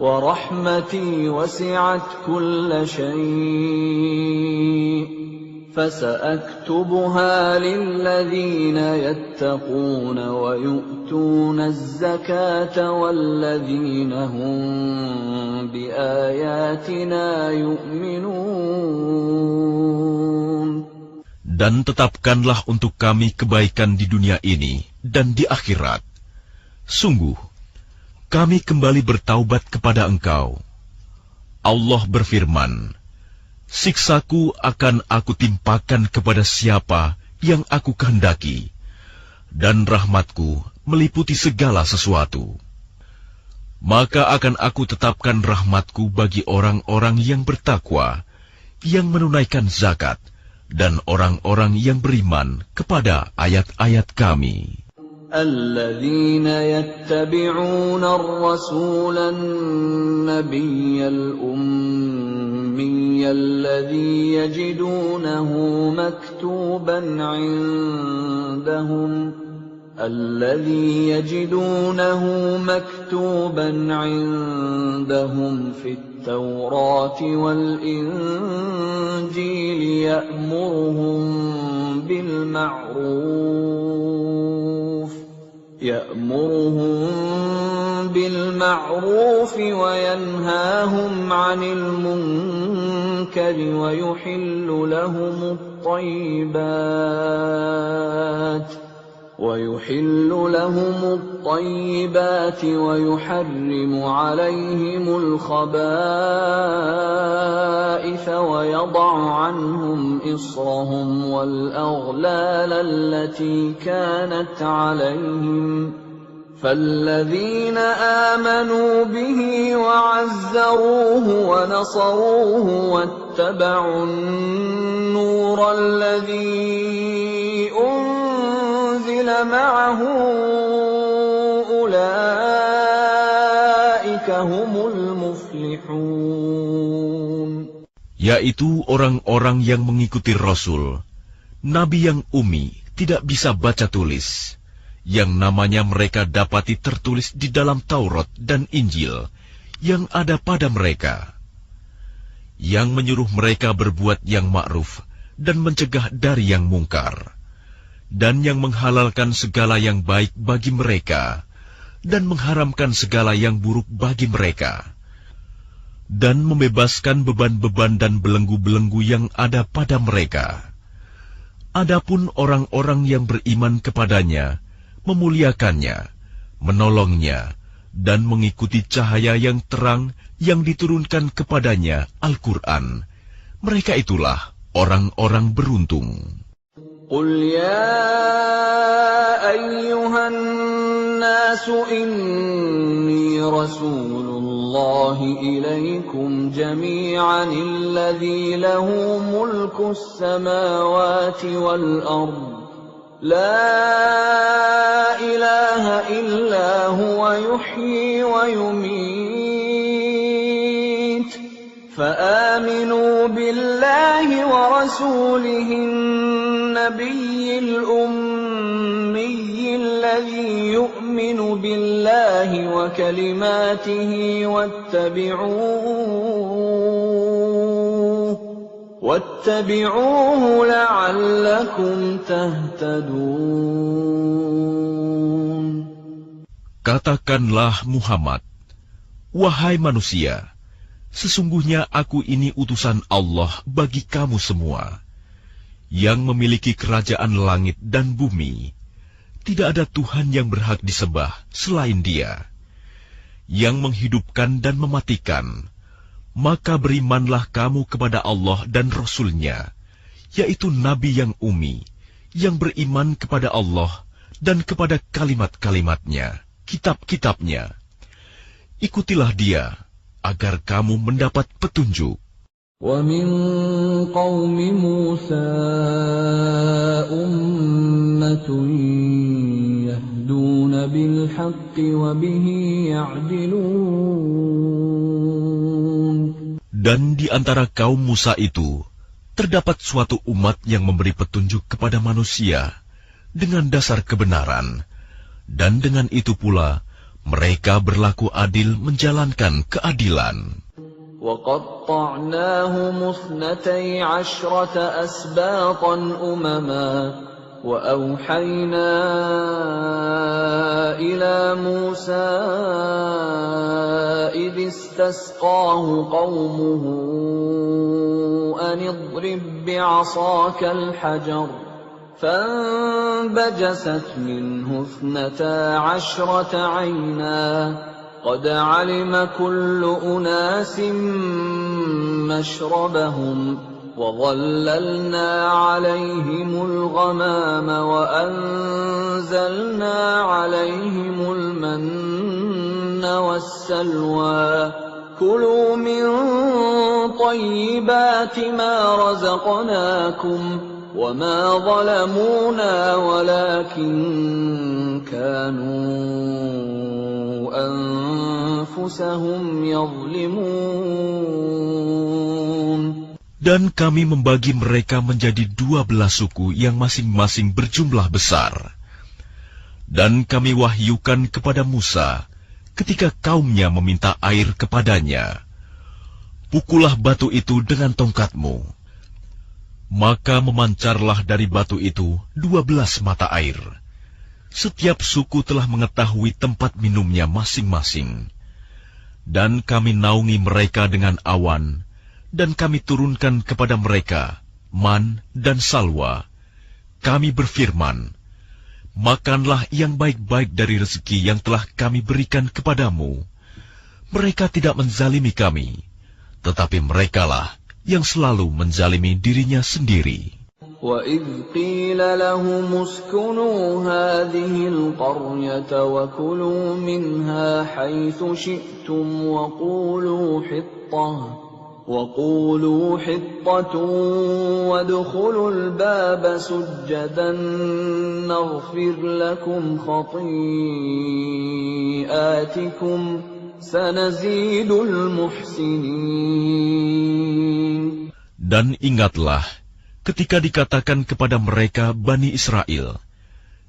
ورحمتي وسعت كل شيء فسأكتبها للذين يتقون ويؤتون الزكاة والذين هم بآياتنا يؤمنون. Dan tetapkanlah untuk kami kebaikan di dunia ini dan di akhirat. Sungguh, kami kembali bertaubat kepada Engkau. Allah berfirman, "Siksaku akan aku timpakan kepada siapa yang aku kehendaki, dan rahmatku meliputi segala sesuatu. Maka akan aku tetapkan rahmatku bagi orang-orang yang bertakwa, yang menunaikan zakat, dan orang-orang yang beriman kepada ayat-ayat kami." الذين يتبعون الرسول النبي الأمي الذي يجدونه مكتوبا عندهم في التوراة والإنجيل يأمرهم بالمعروف وينهاهم عن المنكر ويحل لهم الطيبات ويحرم عليهم الخبائث ويضع عنهم إصرهم والأغلال التي كانت عليهم فالذين آمنوا به وعزروه ونصروه واتبعوا النور الذي أنزل معه أولئك هم المفلحون. Yaitu orang-orang yang mengikuti Rasul, Nabi yang ummi, tidak bisa baca tulis, yang namanya mereka dapati tertulis di dalam Taurat dan Injil yang ada pada mereka, yang menyuruh mereka berbuat yang ma'ruf dan mencegah dari yang mungkar, dan yang menghalalkan segala yang baik bagi mereka dan mengharamkan segala yang buruk bagi mereka, dan membebaskan beban-beban dan belenggu-belenggu yang ada pada mereka. Adapun orang-orang yang beriman kepadanya, memuliakannya, menolongnya, dan mengikuti cahaya yang terang yang diturunkan kepadanya, Al-Quran, mereka itulah orang-orang beruntung. قل يا أيها الناس إني رسول الله إليكم جميعا الذي له ملك السماوات والأرض لا إله إلا هو يحيي ويميت فآمنوا بالله ورسوله النبي الأمي الذي يؤمن بالله وكلماته واتبعوه لعلكم تهتدون. Katakanlah Muhammad, wahai manusia, sesungguhnya aku ini utusan Allah bagi kamu semua, yang memiliki kerajaan langit dan bumi. Tidak ada Tuhan yang berhak disembah selain Dia, yang menghidupkan dan mematikan. Maka berimanlah kamu kepada Allah dan Rasul-Nya, yaitu Nabi yang ummi, yang beriman kepada Allah dan kepada kalimat-kalimatnya, kitab-kitabnya. Ikutilah Dia, agar kamu mendapat petunjuk. وَمِنْ قَوْمِ مُوسَى أُمَّةٌ يَهْدُونَ بِالْحَقِّ وَبِهِ يَعْدِلُونَ. Dan di antara kaum Musa itu, terdapat suatu umat yang memberi petunjuk kepada manusia dengan dasar kebenaran, dan dengan itu pula mereka berlaku adil menjalankan keadilan. وَقَطَّعْنَاهُمُ 12 أَسْبَاطًا أُمَمًا وَأَوْحَيْنَا إِلَى مُوسَى إِذِ اسْتَسْقَاهُ قَوْمُهُ أَنِ اضْرِب بِّعَصَاكَ الْحَجَرَ فَانبَجَسَتْ مِنْهُ 12 عَيْنًا قَدْ عَلِمَ كُلُّ أُنَاسٍ مَّشْرَبَهُمْ وَظَلَّلْنَا عَلَيْهِمُ الْغَمَامَ وَأَنزَلْنَا عَلَيْهِمُ الْمَنَّ وَالسَّلْوَىٰ كُلُوا مِن طَيِّبَاتِ مَا رَزَقْنَاكُمْ وَمَا ظَلَمُونَا وَلَكِن كَانُوا أنفسهم يظلمون. Dan kami membagi mereka menjadi 12 suku yang masing-masing berjumlah besar. Dan kami wahyukan kepada Musa ketika kaumnya meminta air kepadanya, pukullah batu itu dengan tongkatmu. Maka memancarlah dari batu itu 12 mata air. Setiap suku telah mengetahui tempat minumnya masing-masing. Dan kami naungi mereka dengan awan, dan kami turunkan kepada mereka man dan salwa. Kami berfirman, makanlah yang baik-baik dari rezeki yang telah kami berikan kepadamu. Mereka tidak menzalimi kami, tetapi merekalah yang selalu menzalimi dirinya sendiri. وَإِذْ قِيلَ لَهُمُ اسْكُنُوا هَٰذِهِ الْقَرْيَةَ وَكُلُوا مِنْهَا حَيْثُ شِئْتُمْ وَقُولُوا حِطَّةٌ وَادْخُلُوا الْبَابَ سُجَّدًا نَّغْفِرْ لَكُمْ خَطِيئَاتِكُمْ سَنَزِيدُ الْمُحْسِنِينَ. Dan ingatlah ketika dikatakan kepada mereka Bani Israel,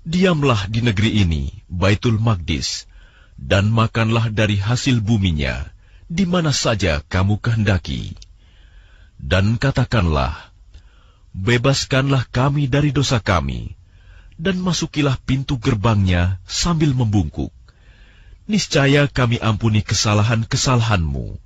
diamlah di negeri ini, Baitul Maqdis, dan makanlah dari hasil buminya, di mana saja kamu kehendaki. Dan katakanlah, bebaskanlah kami dari dosa kami, dan masukilah pintu gerbangnya sambil membungkuk. Niscaya kami ampuni kesalahan-kesalahanmu.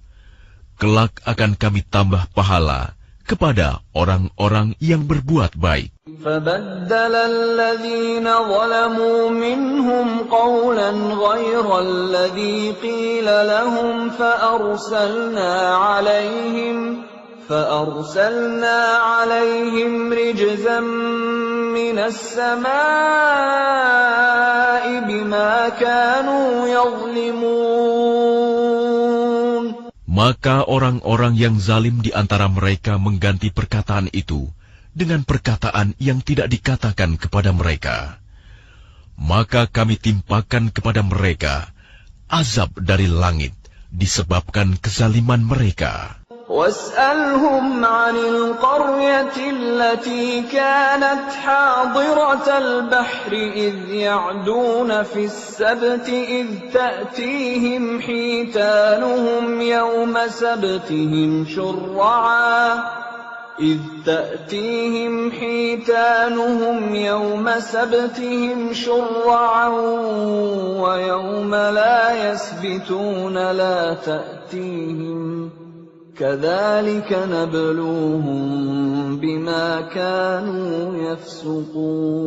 Kelak akan kami tambah pahala kepada orang-orang yang berbuat baik. فَبَدَّلَ الَّذِينَ ظَلَمُوا مِنْهُمْ قَوْلًا غَيْرَ الَّذِي قِيلَ لَهُمْ فَأَرْسَلْنَا عَلَيْهِمْ رِجْزًا من السماء بما كانوا يظلمون. Maka orang-orang yang zalim di antara mereka mengganti perkataan itu dengan perkataan yang tidak dikatakan kepada mereka. Maka kami timpakan kepada mereka azab dari langit disebabkan kezaliman mereka. واسألهم عن القرية التي كانت حاضرة البحر إذ يعدون في السبت إذ تأتيهم حيتانهم يوم سبتهم شرعا ويوم لا يسبتون لا تأتيهم كذلك نبلوهم بما كانوا يفسقون.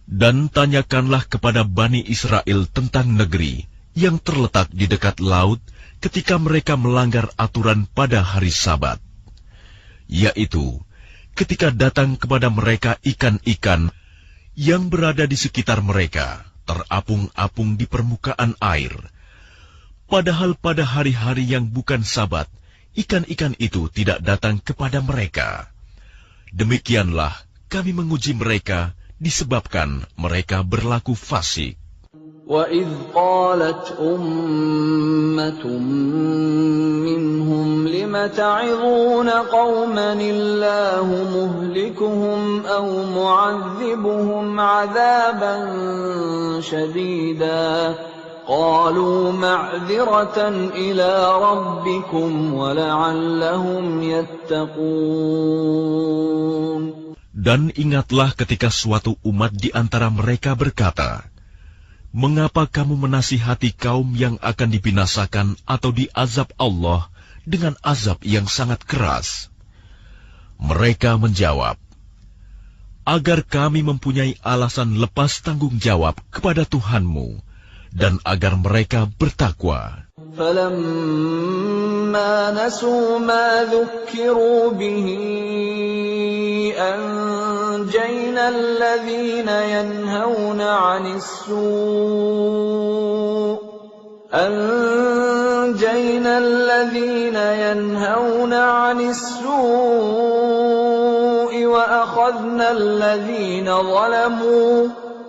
Dan tanyakanlah kepada Bani Israel tentang negeri yang terletak di dekat laut ketika mereka melanggar aturan pada hari Sabat, yaitu ketika datang kepada mereka ikan-ikan yang berada di sekitar mereka, terapung-apung di permukaan air. Padahal pada hari-hari yang bukan Sabat, ikan-ikan itu tidak datang kepada mereka. Demikianlah kami menguji mereka disebabkan mereka berlaku fasik. وَإِذْ قَالَتْ أُمَّةٌ مِّنْهُمْ لِمَ تَعِظُونَ قَوْمًا اللَّهُ مُهْلِكُهُمْ أَوْ مُعَذِّبُهُمْ عَذَابًا شَدِيدًا قَالُوا مَعْذِرَةً إِلَى رَبِّكُمْ وَلَعَلَّهُمْ يَتَّقُونَ. Dan ingatlah ketika suatu umat di antara mereka berkata, "Mengapa kamu menasihati kaum yang akan dibinasakan atau diazab Allah dengan azab yang sangat keras?" Mereka menjawab, "Agar kami mempunyai alasan lepas tanggung jawab kepada Tuhanmu, dan agar mereka bertakwa." فَلَمَّا نَسُوا مَا ذُكِّرُوا بِهِ أَنجَيْنَا الَّذِينَ يَنْهَوْنَ عَنِ السُّوءِ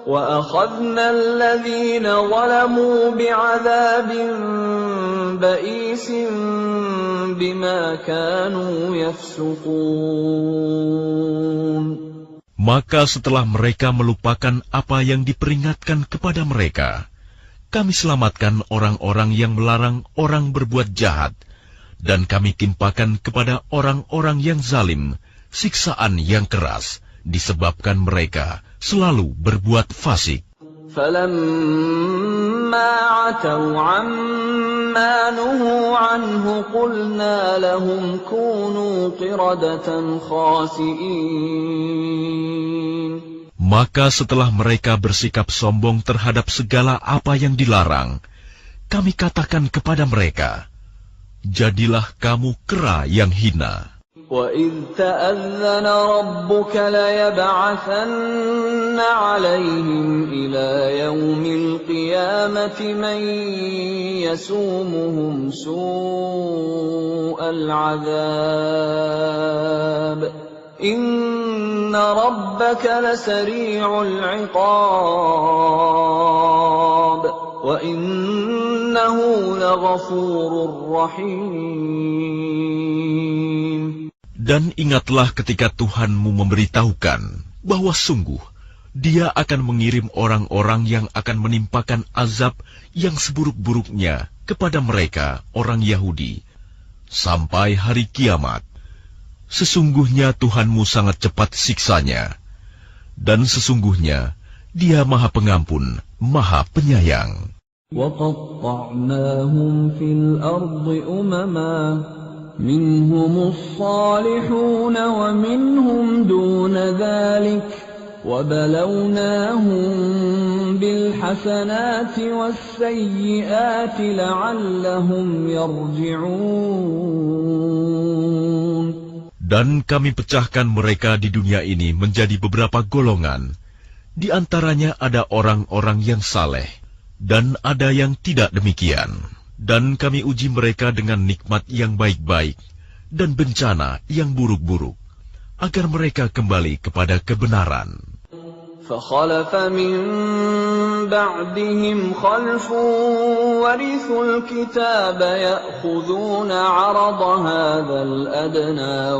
وَأَخَذْنَا الَّذِينَ ظَلَمُوا بِعَذَابٍ بَئِيسٍ بِمَا كَانُوا يَفْسُقُونَ. Maka setelah mereka melupakan apa yang diperingatkan kepada mereka, kami selamatkan orang-orang yang melarang orang berbuat jahat, dan kami timpakan kepada orang-orang yang zalim siksaan yang keras, disebabkan mereka selalu berbuat fasik. فَلَمَّا عَتَوْا عَمَّا نُهُوا عَنْهُ قُلْنَا لَهُمْ كُونُوا قِرَدَةً خَاسِئِينَ. Maka setelah mereka bersikap sombong terhadap segala apa yang dilarang, kami katakan kepada mereka, "Jadilah kamu kera yang hina." وَإِذْ تَأَذَّنَ رَبُّكَ لَيَبْعَثَنَّ عَلَيْهِمْ إِلَى يَوْمِ الْقِيَامَةِ مَنْ يَسُومُهُمْ سُوءَ الْعَذَابِ إِنَّ رَبَّكَ لَسَرِيعُ الْعِقَابِ وَإِنَّهُ لَغَفُورٌ رَّحِيمٌ. Dan ingatlah ketika Tuhanmu memberitahukan bahwa sungguh Dia akan mengirim orang-orang yang akan menimpakan azab yang seburuk-buruknya kepada mereka, orang Yahudi, sampai hari kiamat. Sesungguhnya Tuhanmu sangat cepat siksanya, dan sesungguhnya Dia Maha Pengampun, Maha Penyayang. وَقَطَّعْنَاهُمْ فِي الْأَرْضِ أُمَمًا مِنْهُمُ الصَّالِحُونَ وَمِنْهُمْ دُونَ ذَلِكَ وَبَلَوْنَاهُمْ بِالْحَسَنَاتِ وَالسَّيِّئَاتِ لَعَلَّهُمْ يَرْجِعُونَ. Dan kami pecahkan mereka di dunia ini menjadi beberapa golongan. Di antaranya ada orang-orang yang saleh, dan ada yang tidak demikian. Dan kami uji mereka dengan nikmat yang baik-baik, dan bencana yang buruk-buruk, agar mereka kembali kepada kebenaran. فخلف من بعدهم خلف ورثوا الكتاب يأخذون عرض هذا الأدنى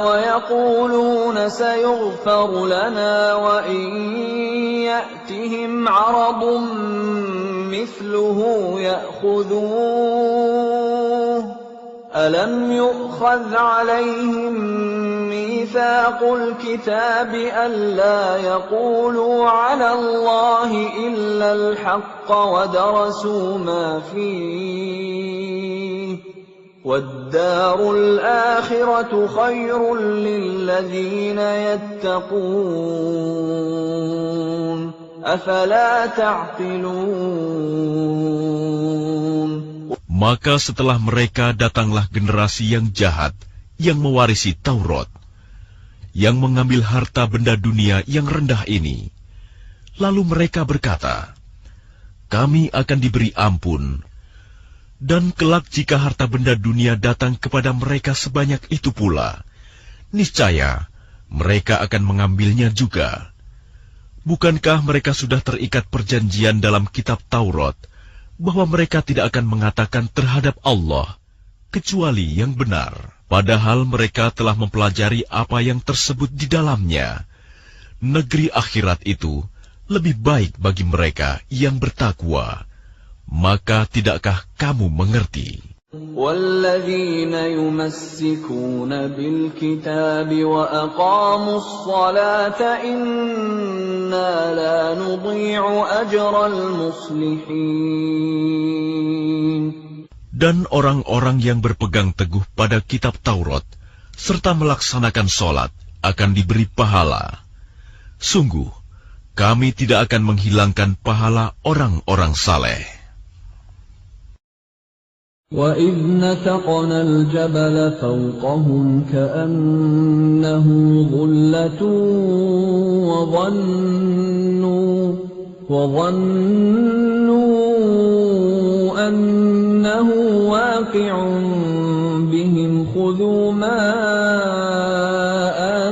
ويقولون سيغفر لنا وإن يأتهم عرض مثله يأخذوه ألم يؤخذ عليهم ميثاق الكتاب ألا يقولوا على الله إلا الحق ودرسوا ما فيه والدار الآخرة خير للذين يتقون أفلا تعقلون. Maka setelah mereka datanglah generasi yang jahat, yang mewarisi Taurat, yang mengambil harta benda dunia yang rendah ini. Lalu mereka berkata, kami akan diberi ampun, dan kelak jika harta benda dunia datang kepada mereka sebanyak itu pula, niscaya mereka akan mengambilnya juga. Bukankah mereka sudah terikat perjanjian dalam kitab Taurat, bahwa mereka tidak akan mengatakan terhadap Allah kecuali yang benar, padahal mereka telah mempelajari apa yang tersebut di dalamnya. Negeri akhirat itu lebih baik bagi mereka yang bertakwa. Maka tidakkah kamu mengerti? وَالَّذِينَ يُمَسِّكُونَ بِالْكِتَابِ وَأَقَامُوا الصَّلَاةَ إِنَّا لَا نُضِيعُ أَجْرَ الْمُصْلِحِينَ. Dan orang-orang yang berpegang teguh pada kitab Taurat serta melaksanakan sholat akan diberi pahala. Sungguh, kami tidak akan menghilangkan pahala orang-orang saleh. وَإِذْ نَتَقْنَا الْجَبَلَ فَوْقَهُمْ كَأَنَّهُ ظُلَّةٌ وَظَنُّوا أَنَّهُ واقع بهم خُذُوا مَا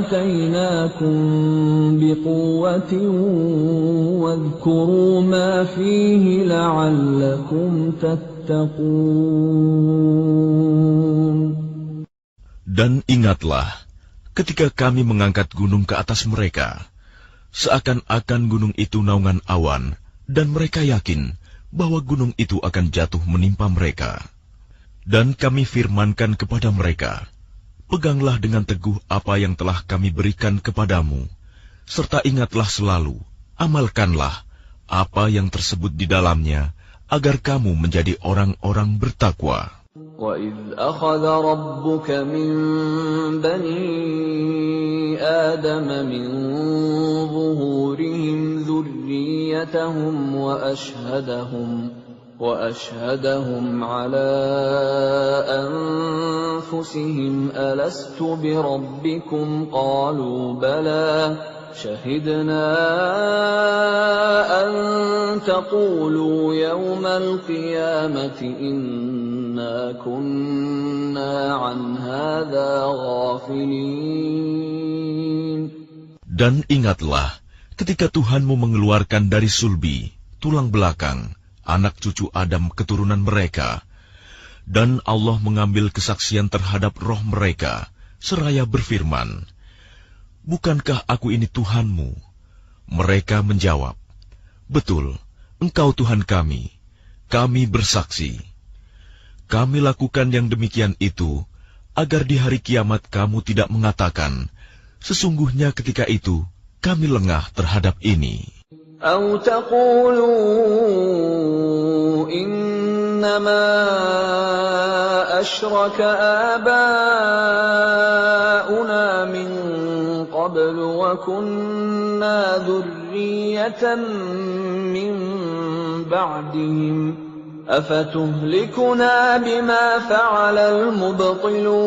آتَيْنَاكُمْ بِقُوَّةٍ وَاذْكُرُوا مَا فِيهِ لَعَلَّكُمْ تَتَّقُونَ. Dan ingatlah, ketika kami mengangkat gunung ke atas mereka, seakan-akan gunung itu naungan awan, dan mereka yakin bahwa gunung itu akan jatuh menimpa mereka. Dan kami firmankan kepada mereka, peganglah dengan teguh apa yang telah kami berikan kepadamu, serta ingatlah selalu, amalkanlah apa yang tersebut di dalamnya, agar kamu menjadi orang-orang bertakwa. وَإِذْ أَخَذَ رَبُّكَ مِنْ بَنِي آدَمَ مِنْ ظُهُورِهِمْ ذُرِّيَّتَهُمْ وَأَشْهَدَهُمْ عَلَى أَنفُسِهِمْ أَلَسْتُ بِرَبِّكُمْ قَالُوا بَلَى شَهِدْنَا أَن تَقُولُوا يَوْمَ الْقِيَامَةِ إِنَّا كُنَّا عَنْ هَذَا غَافِلِينَ. Dan ingatlah, ketika Tuhanmu mengeluarkan dari sulbi, tulang belakang, anak cucu Adam keturunan mereka, dan Allah mengambil kesaksian terhadap roh mereka, seraya berfirman, bukankah aku ini Tuhanmu? Mereka menjawab, betul, engkau Tuhan kami bersaksi. Kami lakukan yang demikian itu, agar di hari kiamat kamu tidak mengatakan, sesungguhnya ketika itu kami lengah terhadap ini. أَوْ تَقُولُوا إِنَّمَا أَشْرَكَ آبَاؤُنَا مِنْ قَبْلُ وَكُنَّا ذُرِّيَّةً مِنْ بعدهم أفتهلكنا بما فعل المبطلون.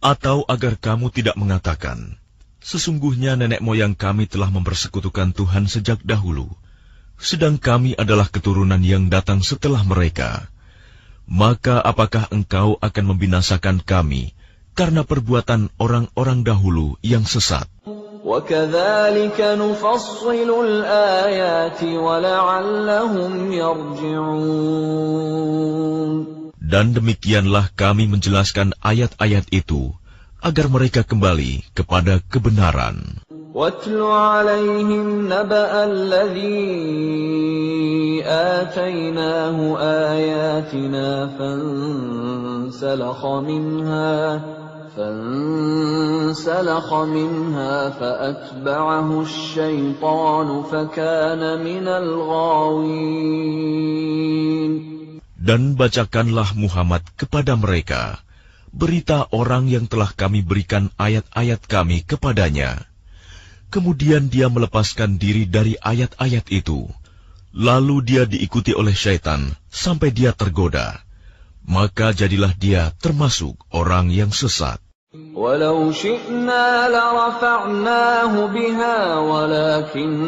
Atau agar kamu tidak mengatakan, sesungguhnya nenek moyang kami telah mempersekutukan Tuhan sejak dahulu, sedang kami adalah keturunan yang datang setelah mereka. Maka apakah engkau akan membinasakan kami karena perbuatan orang-orang dahulu yang sesat? وَكَذَلِكَ نُفَصِّلُ الْآيَاتِ وَلَعَلَّهُمْ يَرْجِعُونَ. Dan demikianlah kami menjelaskan ayat-ayat itu agar mereka kembali kepada kebenaran. وَاتْلُ عَلَيْهِمْ نَبَأَ الَّذِي آتَيْنَاهُ آيَاتِنَا فانسلخ منها فأتبعه الشيطان فكان من الغاوين. Dan bacakanlah Muhammad kepada mereka berita orang yang telah kami berikan ayat-ayat kami kepadanya. Kemudian dia melepaskan diri dari ayat-ayat itu. Lalu dia diikuti oleh syaitan sampai dia tergoda. Maka jadilah dia termasuk orang yang sesat. وَلَوْ شِئْنَا لَرَفَعْنَاهُ بِهَا وَلَكِنَّهُ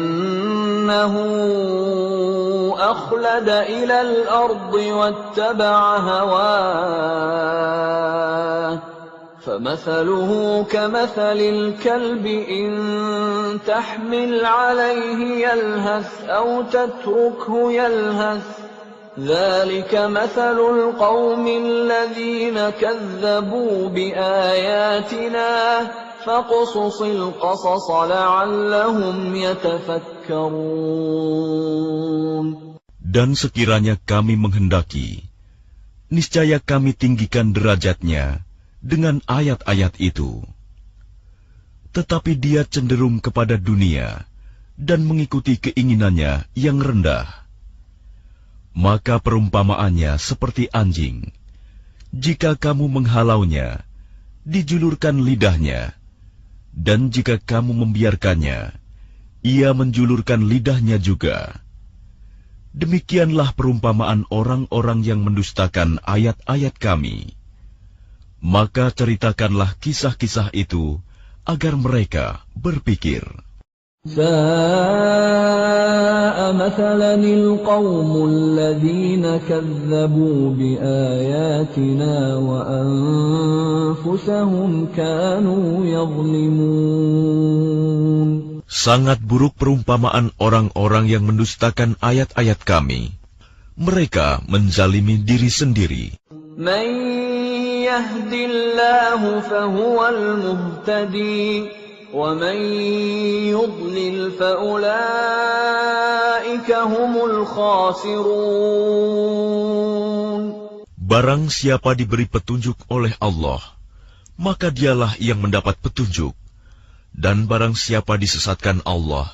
أَخْلَدَ إِلَى الْأَرْضِ وَاتَّبَعَ هَوَاهُ فَمَثَلُهُ كَمَثَلِ الْكَلْبِ إِن تَحْمِلْ عَلَيْهِ يَلْهَثْ أَوْ تَتْرُكْهُ يَلْهَث ذَلِكَ مَثَلُ الْقَوْمِ الَّذِينَ كَذَّبُوا بِآيَاتِنَا فَاقْصُصِ الْقَصَصَ لَعَلَّهُمْ يَتَفَكَّرُونَ. Dan sekiranya kami menghendaki, niscaya kami tinggikan derajatnya dengan ayat-ayat itu. Tetapi dia cenderung kepada dunia dan mengikuti keinginannya yang rendah. Maka perumpamaannya seperti anjing. Jika kamu menghalaunya, dijulurkan lidahnya. Dan jika kamu membiarkannya, ia menjulurkan lidahnya juga. Demikianlah perumpamaan orang-orang yang mendustakan ayat-ayat kami. Maka ceritakanlah kisah-kisah itu agar mereka berpikir. سَاءَ مَثَلًا الْقَوْمُ الَّذِينَ كَذَّبُوا بِآيَاتِنَا وَأَنفُسَهُمْ كَانُوا يَظْلِمُونَ. Sangat buruk perumpamaan orang-orang yang mendustakan ayat-ayat kami. Mereka menzalimi diri sendiri. مَن يَهْدِ اللَّهُ فَهُوَ الْمُهْتَدِي وَمَن يُضْلِلْ فَأُولَئِكَ هُمُ الْخَاسِرُونَ. Barang siapa diberi petunjuk oleh Allah, maka dialah yang mendapat petunjuk. Dan barang siapa disesatkan Allah,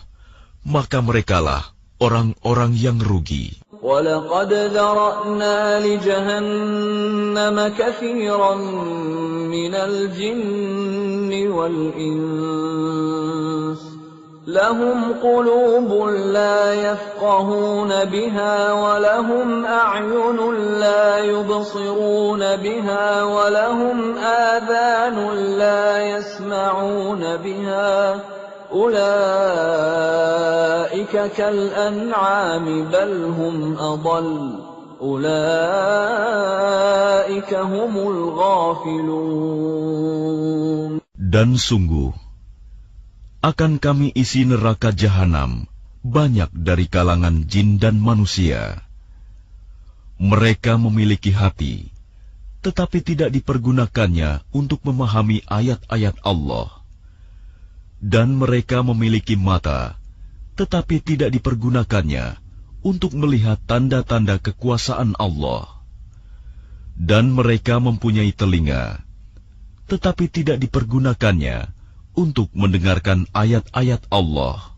maka merekalah orang-orang yang rugi. وَلَقَدْ ذَرَأْنَا لِجَهَنَّمَ كَثِيرًا مِنَ الْجِنِّ وَالْإِنسِ لَهُمْ قُلُوبٌ لَا يَفْقَهُونَ بِهَا وَلَهُمْ أَعْيُنٌ لَا يُبْصِرُونَ بِهَا وَلَهُمْ آذَانٌ لَا يَسْمَعُونَ بِهَا أُولَئِكَ كَالْأَنْعَامِ بَلْ هُمْ أَضَلُّ أُولَئِكَ هُمُ الْغَافِلُونَ. Dan sungguh, akan kami isi neraka jahanam banyak dari kalangan jin dan manusia. Mereka memiliki hati, tetapi tidak dipergunakannya untuk memahami ayat-ayat Allah. Dan mereka memiliki mata, tetapi tidak dipergunakannya untuk melihat tanda-tanda kekuasaan Allah. Dan mereka mempunyai telinga, tetapi tidak dipergunakannya untuk mendengarkan ayat-ayat Allah.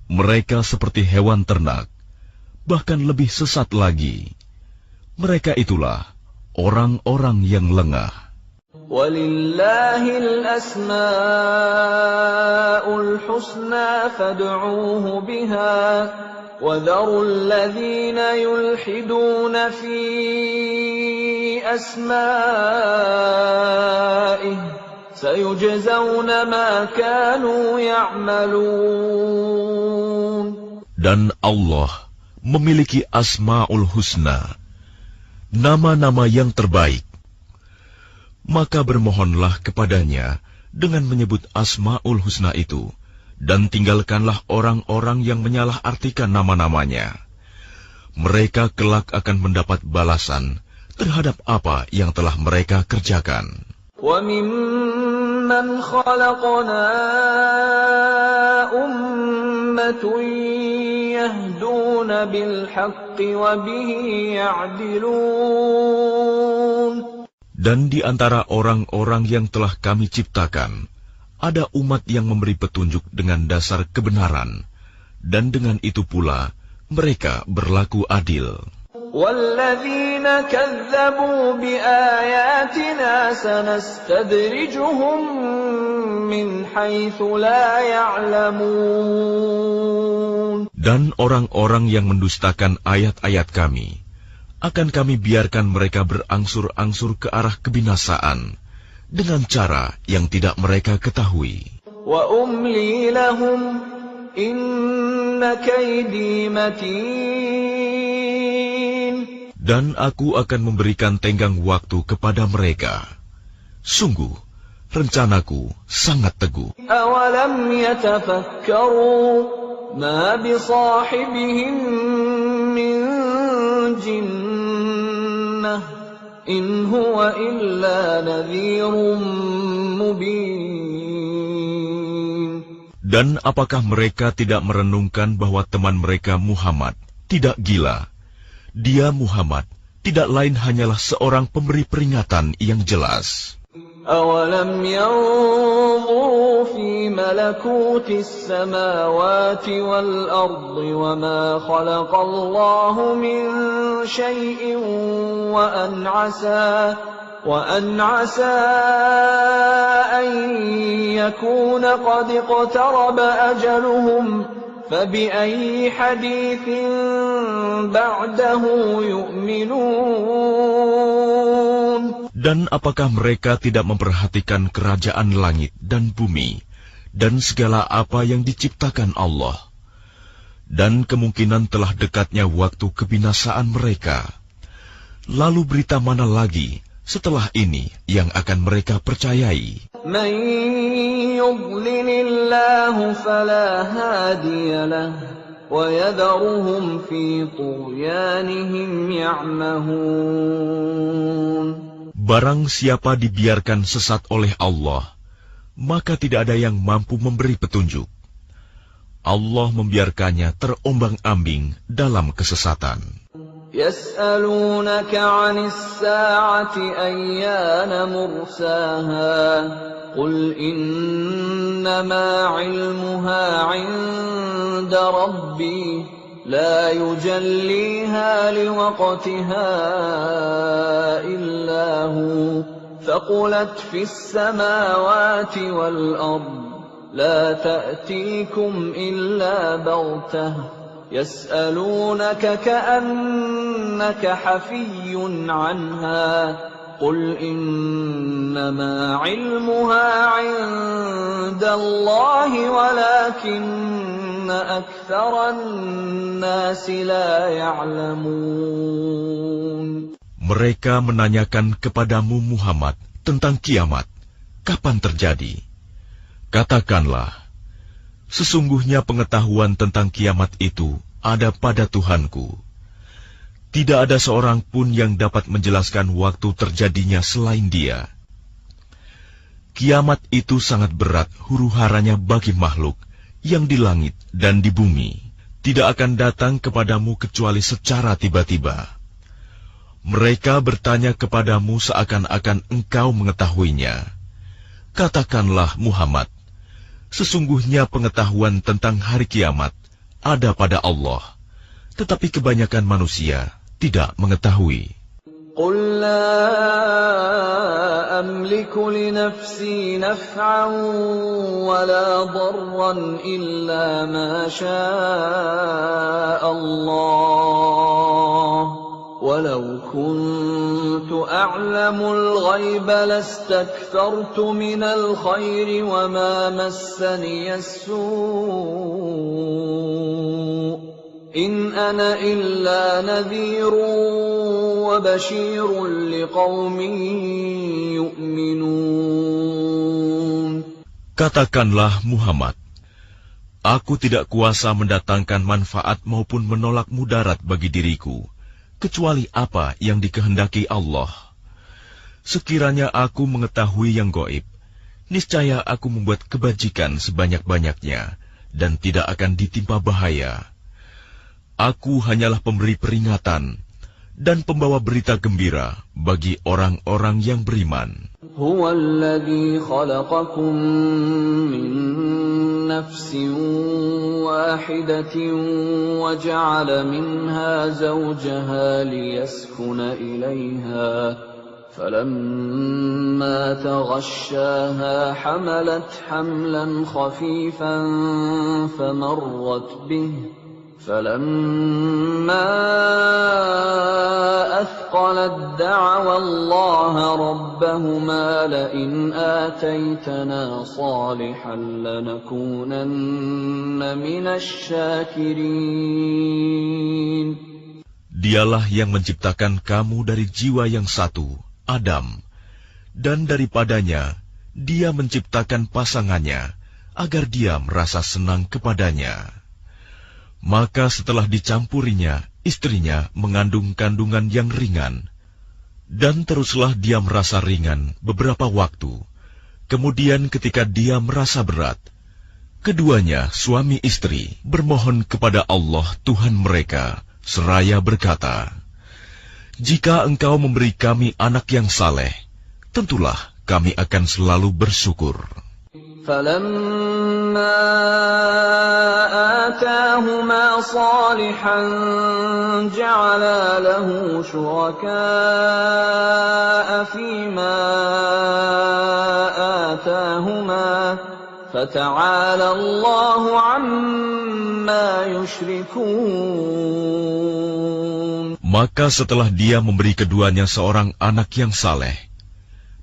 Mereka seperti hewan ternak, bahkan lebih sesat lagi. Mereka itulah orang-orang yang lengah. وَلِلَّهِ الْأَسْمَاءُ الْحُسْنَى فَادْعُوهُ بِهَا وذروا الذين يلحدون في أسمائه سيجزون ما كانوا يعملون. Dan Allah memiliki Asma'ul Husna, nama-nama yang terbaik. Maka bermohonlah kepadanya dengan menyebut Asma'ul Husna itu, dan tinggalkanlah orang-orang yang menyalahartikan nama-namanya. Mereka kelak akan mendapat balasan terhadap apa yang telah mereka kerjakan. وَمِمَّنْ خَلَقْنَا أُمَّةٌ يَهْدُونَ بِالْحَقِّ وَبِهِ يَعْدِلُونَ. Dan di antara orang-orang yang telah kami ciptakan, ada umat yang memberi petunjuk dengan dasar kebenaran, dan dengan itu pula mereka berlaku adil. وَالَّذِينَ كَذَّبُوا بِآيَاتِنَا سَنَسْتَدْرِجُهُم مِّنْ حَيْثُ لَا يَعْلَمُونَ. Dan orang-orang yang mendustakan ayat-ayat kami, akan kami biarkan mereka berangsur-angsur ke arah kebinasaan, dengan cara yang tidak mereka ketahui. وَأُمْلِي لَهُمْ إِنَّ كَيْدِي مَتِينٌ. Dan aku akan memberikan tenggang waktu kepada mereka. Sungguh, rencanaku sangat teguh. أَوَلَمْ يَتَفَكَّرُوا مَا بِصَاحِبِهِم مِّن جِنَّةٍ إِنْ هُوَ إِلَّا نَذِيرٌ مُبِينٌ. Dan apakah mereka tidak merenungkan bahwa teman mereka Muhammad tidak gila? Dia Muhammad tidak lain hanyalah seorang pemberi peringatan yang jelas. أَوَلَمْ يَنظُرُوا فِي مَلَكُوتِ السَّمَاوَاتِ وَالْأَرْضِ وَمَا خَلَقَ اللَّهُ مِنْ شَيْءٍ وَأَنْ عَسَى أَنْ يَكُونَ قَدِ اقْتَرَبَ أَجَلُهُمْ فَبِأَيِّ حَدِيثٍ بَعْدَهُ يُؤْمِنُونَ. Dan apakah mereka tidak memperhatikan kerajaan langit dan bumi, dan segala apa yang diciptakan Allah? Dan kemungkinan telah dekatnya waktu kebinasaan mereka. Lalu berita mana lagi setelah ini yang akan mereka percayai? مَن يُضْلِلِ اللَّهُ فَلَا هَادِيَ لَهُ وَيَذَرُهُمْ فِي طُغْيَانِهِمْ يَعْمَهُونَ. Barang siapa dibiarkan sesat oleh Allah, maka tidak ada yang mampu memberi petunjuk. Allah membiarkannya terombang-ambing dalam kesesatan. يَسْأَلُونَكَ عَنِ السَّاعَةِ أَيَّانَ مُرْسَاهَا قُلْ إِنَّمَا عِلْمُهَا عِندَ رَبِّي لَا يُجَلِّيهَا لِوَقْتِهَا إِلَّا هُوَ ثَقُلَتْ فِي السَّمَاوَاتِ وَالْأَرْضِ لَا تَأْتِيكُمْ إِلَّا بَغْتَةً يَسْأَلُونَكَ كَأَنَّكَ حَفِيٌّ عَنْهَا قُلْ إِنَّمَا عِلْمُهَا عِندَ اللَّهِ وَلَكِنَّ أَكْثَرَ النَّاسِ لَا يَعْلَمُونَ. Mereka menanyakan kepadamu Muhammad tentang kiamat, kapan terjadi? Katakanlah, sesungguhnya pengetahuan tentang kiamat itu ada pada Tuhanku. Tidak ada seorang pun yang dapat menjelaskan waktu terjadinya selain Dia. Kiamat itu sangat berat huru-haranya bagi makhluk yang di langit dan di bumi. Tidak akan datang kepadamu kecuali secara tiba-tiba. Mereka bertanya kepadamu seakan-akan engkau mengetahuinya. Katakanlah Muhammad, sesungguhnya pengetahuan tentang hari kiamat ada pada Allah, tetapi kebanyakan manusia tidak mengetahui. قل لا أملك لنفسي نفعا ولا ضرا إلا ما شاء الله ولو كنت أعلم الغيب لاستكثرت من الخير وما مسني السوء إن أنا إلا نذير وبشير لقوم يؤمنون. Katakanlah Muhammad, aku tidak kuasa mendatangkan manfaat maupun menolak mudarat bagi diriku, kecuali apa yang dikehendaki Allah. Sekiranya aku mengetahui yang gaib, niscaya aku membuat kebajikan sebanyak-banyaknya dan tidak akan ditimpa bahaya. Aku hanyalah pemberi peringatan dan pembawa berita gembira bagi orang-orang yang beriman. Huwa alladhi khalaqakum min nafsin wahidatin wa ja'ala minha zawjaha liyaskuna ilayha falamma taghashshaha hamalat hamlan khafifan famarrat bihi فلما أثقلت دعوا الله ربهما لئن آتيتنا صالحا لنكونن من الشاكرين. Dialah yang menciptakan kamu dari jiwa yang satu, Adam, dan daripadanya Dia menciptakan pasangannya agar dia merasa senang kepadanya. Maka setelah dicampurinya, istrinya mengandung kandungan yang ringan. Dan teruslah dia merasa ringan beberapa waktu. Kemudian ketika dia merasa berat, keduanya suami istri bermohon kepada Allah Tuhan mereka, seraya berkata, "Jika Engkau memberi kami anak yang saleh, tentulah kami akan selalu bersyukur." فَلَمَّا آتَاهُمَا صَالِحًا جَعَلَا لَهُ شُرَكَاءَ فِيمَا آتَاهُمَا فَتَعَالَى اللَّهُ عَمَّا يُشْرِكُونَ. Maka setelah dia memberi keduanya seorang anak yang saleh,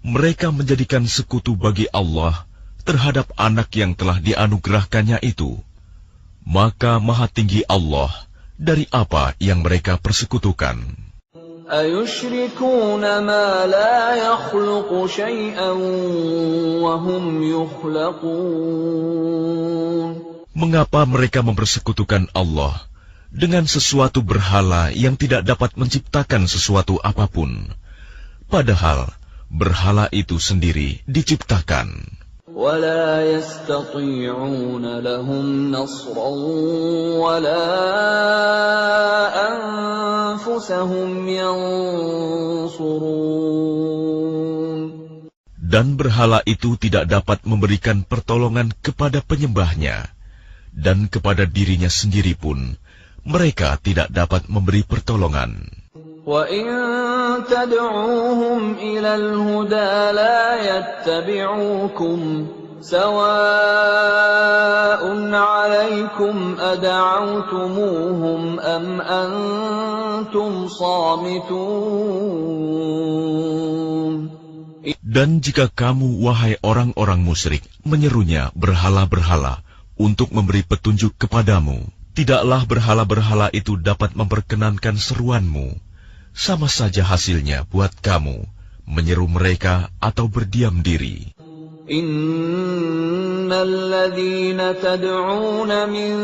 mereka menjadikan sekutu bagi Allah terhadap anak yang telah dianugerahkannya itu. Maka maha tinggi Allah dari apa yang mereka persekutukan. أَيُشْرِكُونَ مَا لَا يَخْلُقُ شَيْئًا وَهُمْ يُخْلَقُونَ. Mengapa mereka mempersekutukan Allah dengan sesuatu berhala yang tidak dapat menciptakan sesuatu apapun, padahal berhala itu sendiri diciptakan. وَلَا يَسْتَطِيعُونَ لَهُمْ نَصْرًا وَلَا أَنفُسَهُمْ يَنصُرُونَ. Dan berhala itu tidak dapat memberikan pertolongan kepada penyembahnya, dan kepada dirinya sendiri pun mereka tidak dapat memberi pertolongan. وَإِن تَدْعُوهُمْ إِلَى الْهُدَى لَا يَتَّبِعُوكُمْ سَوَاءٌ عَلَيْكُمْ أَدَعَوْتُمُوهُمْ أَمْ أَنْتُمْ صَامِتُونَ. Dan jika kamu, wahai orang-orang musyrik, menyerunya berhala-berhala untuk memberi petunjuk kepadamu, tidaklah berhala-berhala itu dapat memperkenankan seruanmu. Sama saja hasilnya buat kamu, menyeru mereka atau berdiam diri. Innal ladzina tad'una min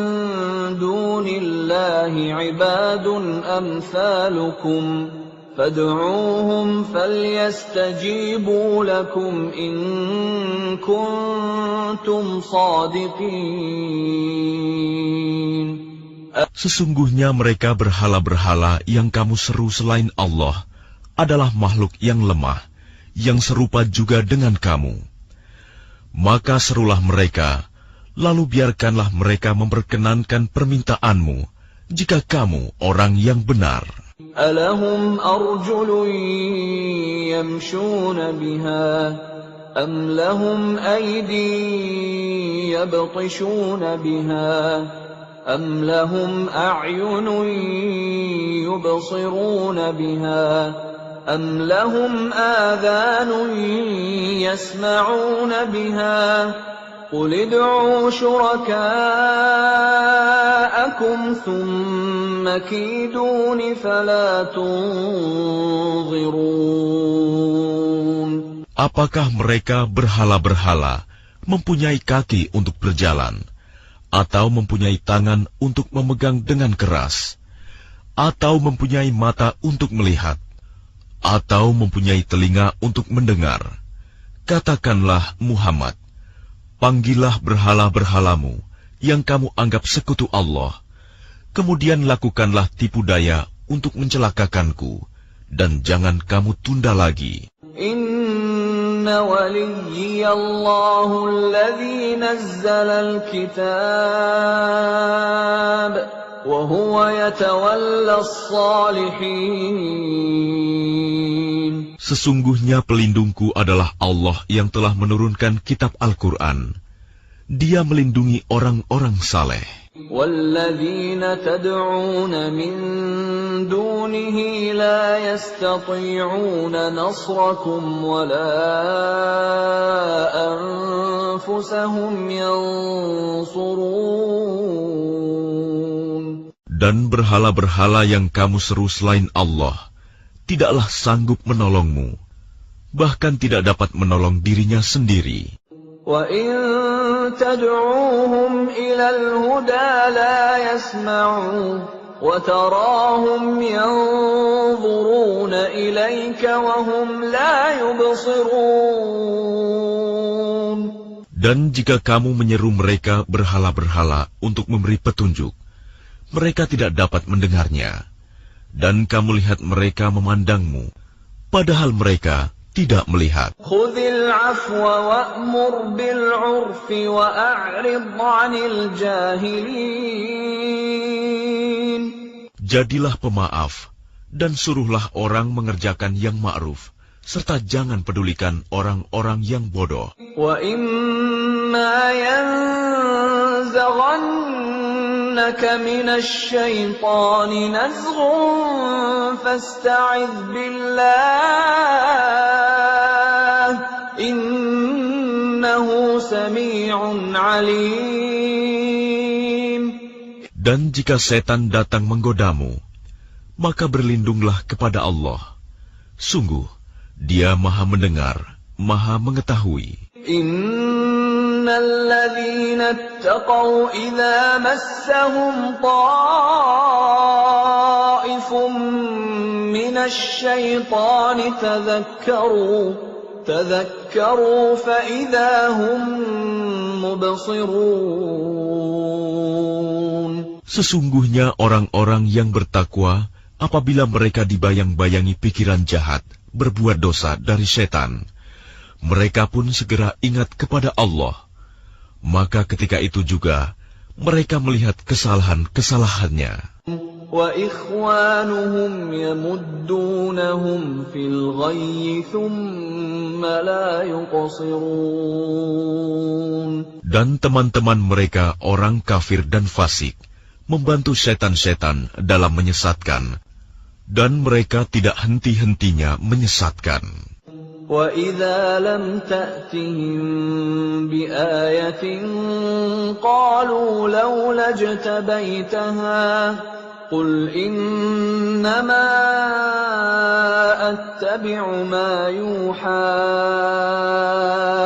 dunillahi ibadun amsalukum fad'uuhum falyastajibu lakum in kuntum shadiqin. Sesungguhnya mereka berhala-berhala yang kamu seru selain Allah adalah makhluk yang lemah, yang serupa juga dengan kamu. Maka serulah mereka, lalu biarkanlah mereka memperkenankan permintaanmu, jika kamu orang yang benar. ألهم أرجل يمشون بها أم لهم أيدي يبطشون بها أم لهم أعين يبصرون بها أم لهم آذان يسمعون بها قل ادعوا شركاءكم ثم كيدون فلا تنظرون. Apakah mereka berhala-berhala mempunyai kaki untuk berjalan, atau mempunyai tangan untuk memegang dengan keras, atau mempunyai mata untuk melihat, atau mempunyai telinga untuk mendengar? Katakanlah Muhammad, panggillah berhala-berhalamu yang kamu anggap sekutu Allah, kemudian lakukanlah tipu daya untuk mencelakakanku, dan jangan kamu tunda lagi. Inna waliyallahu alladhi nazzala al-kitab wa huwa yatawalla as-salihin. Sesungguhnya pelindungku adalah Allah yang telah menurunkan kitab Al-Quran. Dia melindungi orang-orang saleh. وَالَّذِينَ تَدْعُونَ مِن دُونِهِ لَا يَسْتَطِيعُونَ نَصْرَكُمْ وَلَا أَنفُسَهُمْ يَنصُرُونَ. Dan berhala-berhala yang kamu seru selain Allah tidaklah sanggup menolongmu, bahkan tidak dapat menolong dirinya sendiri. وَإِن تَدْعُوهُمْ إِلَى الْهُدَى لَا يَسْمَعُوا وَتَرَاهُمْ يَنظُرُونَ إِلَيْكَ وَهُمْ لَا يُبْصِرُونَ. Dan jika kamu menyeru mereka berhala-berhala untuk memberi petunjuk, mereka tidak dapat mendengarnya. Dan kamu lihat mereka memandangmu, padahal mereka tidak melihat. Khudhil afwa wa'mur bil 'urfi wa a'rid 'anil jahilin. Jadilah pemaaf dan suruhlah orang mengerjakan yang ma'ruf, serta jangan pedulikan orang-orang yang bodoh. Wa imma yanzaghannaka minasy syaitani nazghun fasta'idz billah innahu sami'un 'alim. Dan jika setan datang menggodamu, maka berlindunglah kepada Allah. Sungguh, Dia Maha Mendengar, Maha Mengetahui. Innal ladzina ittaqaw idza massahum ta'ifun minasy syaitani tadhakkaru fa idza hum mubsirun. Sesungguhnya orang-orang yang bertakwa, apabila mereka dibayang-bayangi pikiran jahat, berbuat dosa dari setan, mereka pun segera ingat kepada Allah. Maka ketika itu juga mereka melihat kesalahan-kesalahannya. Wa ikhwanuhum yamuddunahum fil ghayyi thumma la yuqsirun. Dan teman-teman mereka orang kafir dan fasik membantu setan-setan dalam menyesatkan, dan mereka tidak henti-hentinya menyesatkan. وَإِذَا لَمْ تَأْتِهِمْ بِآيَةٍ قَالُوا لَوْلَا اجْتَبَيْتَهَا قُلْ إِنَّمَا أَتَّبِعُ مَا يُوحَى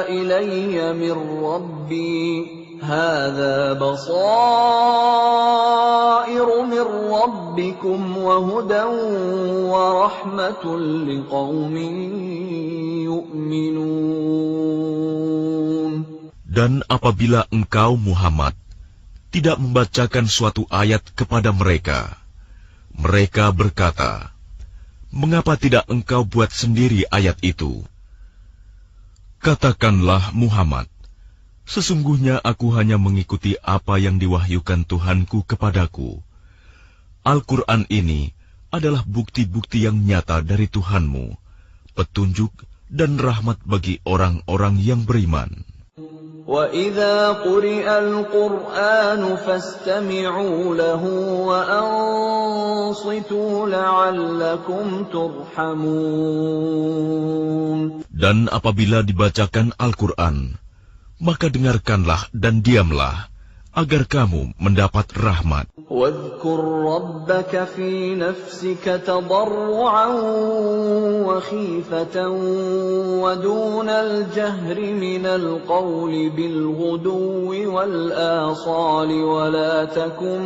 إِلَيَّ مِنْ رَبِّي هذا بصائر من ربكم وهدى ورحمة لقوم يؤمنون. Dan apabila engkau Muhammad tidak membacakan suatu ayat kepada mereka, mereka berkata, mengapa tidak engkau buat sendiri ayat itu? Katakanlah Muhammad, sesungguhnya aku hanya mengikuti apa yang diwahyukan Tuhanku kepadaku. Al-Quran ini adalah bukti-bukti yang nyata dari Tuhanmu, petunjuk dan rahmat bagi orang-orang yang beriman. وَإِذَا قُرِئَ الْقُرْآنُ فَاسْتَمِعُوا لَهُ وَأَنصِتُوا لَعَلَّكُمْ تُرْحَمُونَ. Dan apabila dibacakan Al-Quran, maka dengarkanlah dan diamlah, agar kamu mendapat rahmat. وَاذْكُرْ رَبَّكَ فِي نَفْسِكَ تَضَرُّعًا وَخِيفَةً وَدُونَ الْجَهْرِ مِنَ الْقَوْلِ بِالْغُدُوِّ وَالْآصَالِ وَلَا تَكُن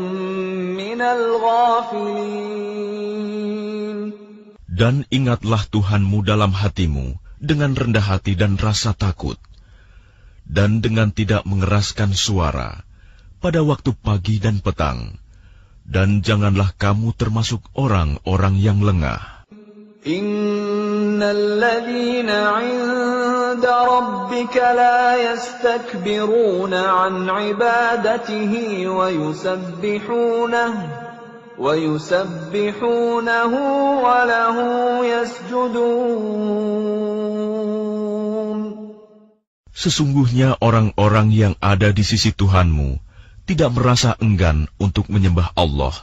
مِّنَ الْغَافِلِينَ. Dan ingatlah Tuhanmu dalam hatimu dengan rendah hati dan rasa takut, dan dengan tidak mengeraskan suara pada waktu pagi dan petang, dan janganlah kamu termasuk orang-orang yang lengah. Innal ladzina 'inda rabbika la yastakbiruna 'an 'ibadatihi wa yusabbihunahu wa lahu yasjudun. Sesungguhnya orang-orang yang ada di sisi Tuhanmu tidak merasa enggan untuk menyembah Allah,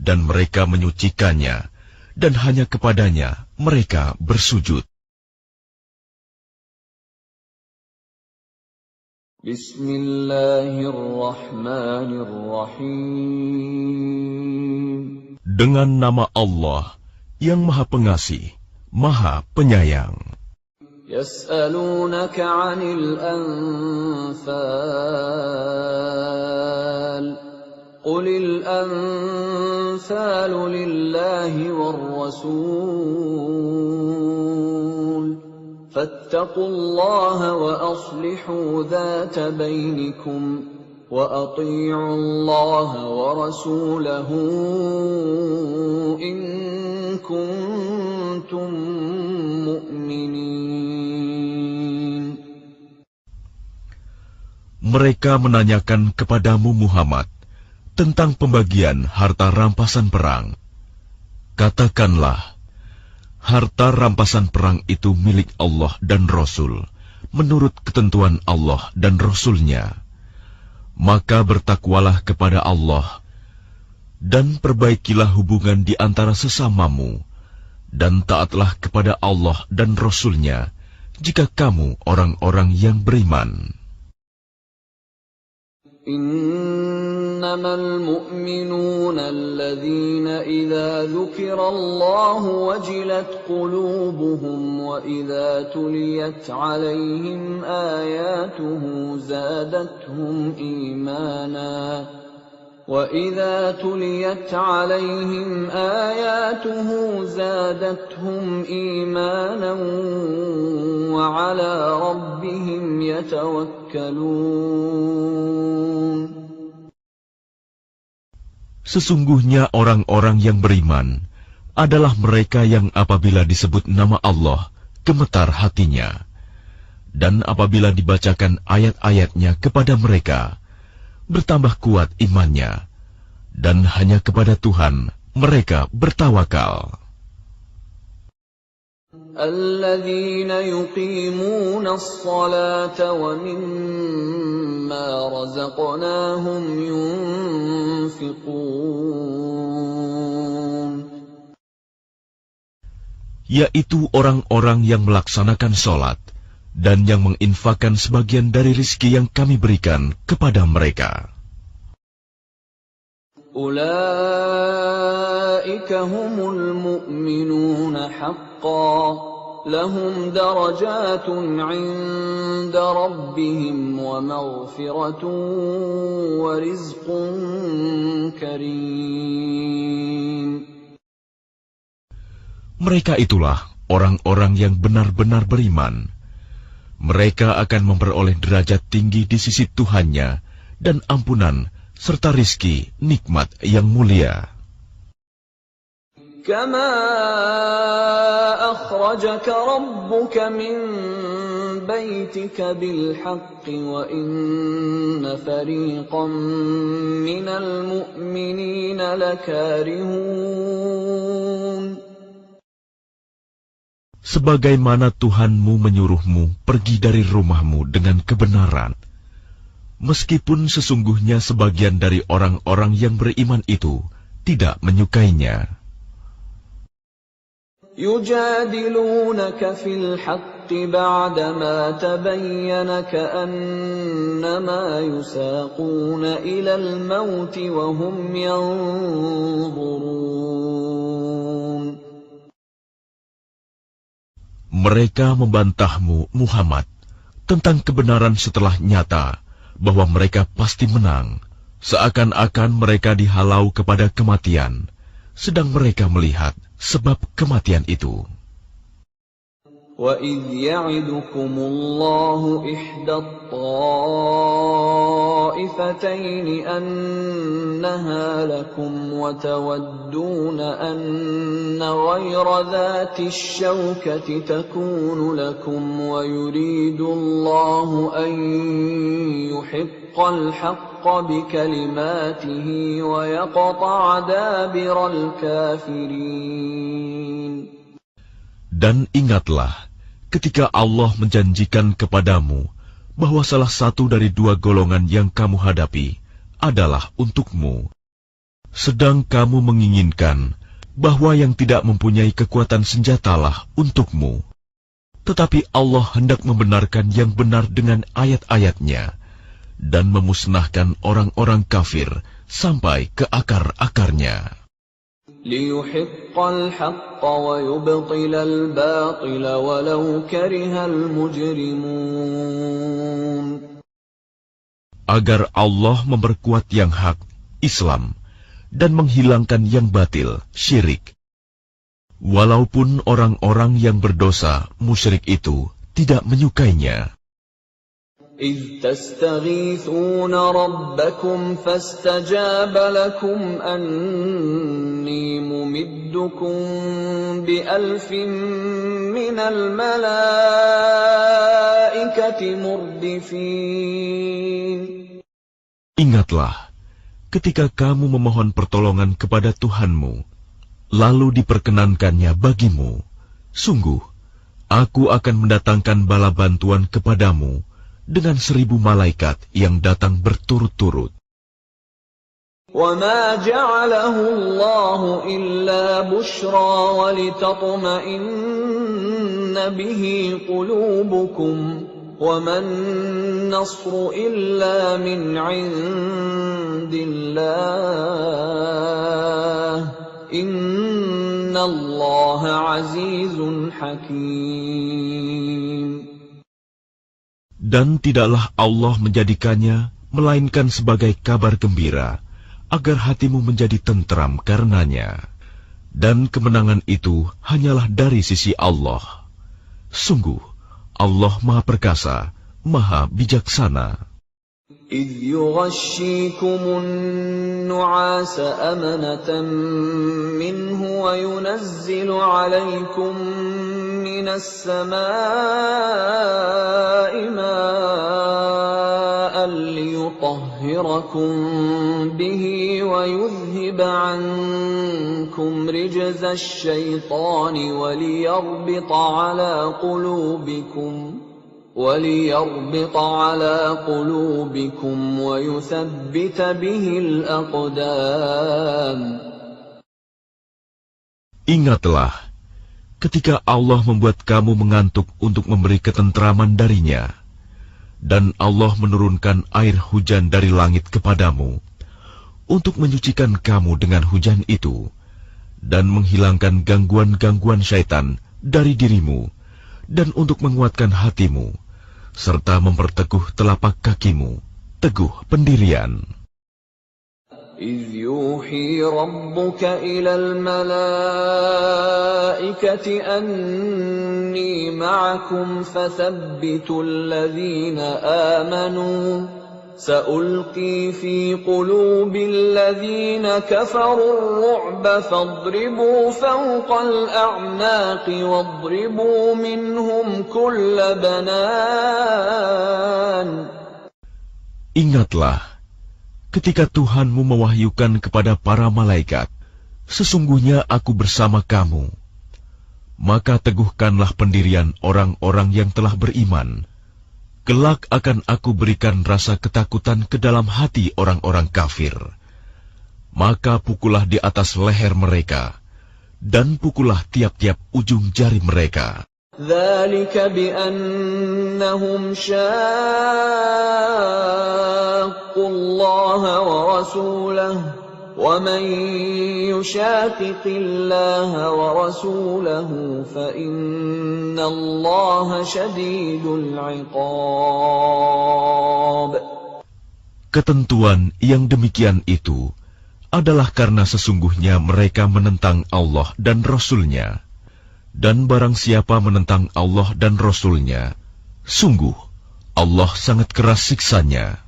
dan mereka menyucikannya, dan hanya kepadanya mereka bersujud. Bismillahirrahmanirrahim. Dengan nama Allah yang Maha Pengasih, Maha Penyayang. يسألونك عن الأنفال قل الأنفال لله والرسول فاتقوا الله وأصلحوا ذات بينكم وأطيعوا الله ورسوله إن كنتم مؤمنين. Mereka menanyakan kepadamu Muhammad tentang pembagian harta rampasan perang. Katakanlah, harta rampasan perang itu milik Allah dan Rasul, menurut ketentuan Allah dan Rasul-Nya. Maka bertakwalah kepada Allah, dan perbaikilah hubungan di antara sesamamu, dan taatlah kepada Allah dan Rasul-Nya, jika kamu orang-orang yang beriman. إنما المؤمنون الذين إذا ذكر الله وجلت قلوبهم وإذا تليت عليهم آياته زادتهم إيمانا وعلى ربهم يتوكلون. Sesungguhnya orang-orang yang beriman adalah mereka yang apabila disebut nama Allah, gemetar hatinya. Dan apabila dibacakan ayat-ayatnya kepada mereka, bertambah kuat imannya, dan hanya kepada Tuhan mereka bertawakal. الذين يقيمون الصلاة ومما رزقناهم ينفقون. Yaitu orang-orang yang melaksanakan sholat dan yang menginfakkan sebagian dari rizki yang kami berikan kepada mereka. Ulaika humul mu'minuna haqqan lahum darajatun 'inda rabbihim wa maghfiratun wa rizqun karim. Mereka itulah orang-orang yang benar-benar beriman. Mereka akan memperoleh derajat tinggi di sisi Tuhannya dan ampunan serta rizki nikmat yang mulia. Kama akhrajaka rabbuka min baitika bil haqqi wa inna fariqan minal mu'minina lakarihun. sebagaimana Tuhanmu menyuruhmu pergi dari rumahmu dengan kebenaran, meskipun sesungguhnya sebagian dari orang-orang yang beriman itu tidak menyukainya. يجادلونك في الحق بعدما تبين كأنما يساقون إلى الموت وهم ينظرون. Mereka membantahmu, Muhammad, tentang kebenaran setelah nyata bahwa mereka pasti menang, seakan-akan mereka dihalau kepada kematian, sedang mereka melihat sebab kematian itu. وَإِذْ يَعِدُكُمُ اللَّهُ إِحْدَى الطَّائِفَتَيْنِ أَنَّهَا لَكُمْ وَتَوَدُّونَ أَنَّ غَيْرَ ذَاتِ الشَّوْكَةِ تَكُونُ لَكُمْ وَيُرِيدُ اللَّهُ أَن يُحِقَّ الْحَقَّ بِكَلِمَاتِهِ وَيَقْطَعَ دَابِرَ الْكَافِرِينَ. Dan ingatlah ketika Allah menjanjikan kepadamu bahwa salah satu dari dua golongan yang kamu hadapi adalah untukmu, sedang kamu menginginkan bahwa yang tidak mempunyai kekuatan senjatalah untukmu. Tetapi Allah hendak membenarkan yang benar dengan ayat-ayatnya dan memusnahkan orang-orang kafir sampai ke akar-akarnya. لِيُحِقَّ الْحَقَّ وَيُبْطِلَ الْبَاطِلَ وَلَوْ كَرِهَ الْمُجْرِمُونَ. Agar Allah memperkuat yang hak, Islam, dan menghilangkan yang batil, syirik. Walaupun orang-orang yang berdosa, musyrik itu, tidak menyukainya. إِذْ تَسْتَغِيثُونَ رَبَّكُمْ فَاسْتَجَابَ لَكُمْ أَنِّي مُمِدُّكُمْ بِأَلْفٍ مِّنَ الْمَلَائِكَةِ مُرْدِفِينَ. Ingatlah, ketika kamu memohon pertolongan kepada Tuhanmu, lalu diperkenankannya bagimu, sungguh, aku akan mendatangkan bala bantuan kepadamu, dengan 1000 malaikat yang datang berturut-turut. وَمَا جَعَلَهُ اللَّهُ إِلَّا بُشْرَى وَلِتَطْمَئِنَّ بِهِ قُلُوبُكُمْ وَمَا النَّصْرُ إِلَّا مِنْ عِندِ اللَّهِ إِنَّ اللَّهَ عَزِيزٌ حَكِيمٌ. Dan tidaklah Allah menjadikannya melainkan sebagai kabar gembira, agar hatimu menjadi tentram karenanya. Dan kemenangan itu hanyalah dari sisi Allah. Sungguh, Allah Maha Perkasa, Maha Bijaksana. إِذْ يُغَشِّيكُمُ النُّعَاسَ أَمَنَةً مِّنْهُ وَيُنَزِّلُ عَلَيْكُم مِّنَ السَّمَاءِ مَاءً لِّيُطَهِّرَكُم بِهِ وَيُذْهِبَ عَنكُمْ رِجْزَ الشَّيْطَانِ وَلِيَرْبِطَ عَلَى قُلُوبِكُمْ وَيُثَبِّتَ بِهِ الْأَقْدَامَ. Ingatlah, ketika Allah membuat kamu mengantuk untuk memberi ketentraman darinya, dan Allah menurunkan air hujan dari langit kepadamu, untuk menyucikan kamu dengan hujan itu, dan menghilangkan gangguan-gangguan syaitan dari dirimu, dan untuk menguatkan hatimu, serta memperteguh telapak kakimu, teguh pendirian. إِذْ يُوحِي رَبُّكَ إِلَى الْمَلَائِكَةِ أَنِّي مَعَكُمْ فَثَبِّتُوا الَّذِينَ آمَنُوا سَأُلْقِي فِي قُلُوبِ الَّذِينَ كَفَرُوا الرُّعْبَ فَاضْرِبُوا فَوْقَ الْأَعْنَاقِ وَاضْرِبُوا مِنْهُمْ كُلَّ بَنَانٍ. Ingatlah, ketika Tuhanmu mewahyukan kepada para malaikat, sesungguhnya aku bersama kamu. maka teguhkanlah pendirian orang-orang yang telah beriman. Kelak akan aku berikan rasa ketakutan ke dalam hati orang-orang kafir. Maka pukullah di atas leher mereka, dan pukullah tiap-tiap ujung jari mereka. ذلك بأنهم شاقوا الله ورسوله ومن يشاقق الله ورسوله فإن الله شديد العقاب. Ketentuan yang demikian itu adalah karena sesungguhnya mereka menentang Allah dan Rasul-Nya. Dan barang siapa menentang Allah dan Rasul-Nya, sungguh Allah sangat keras siksanya.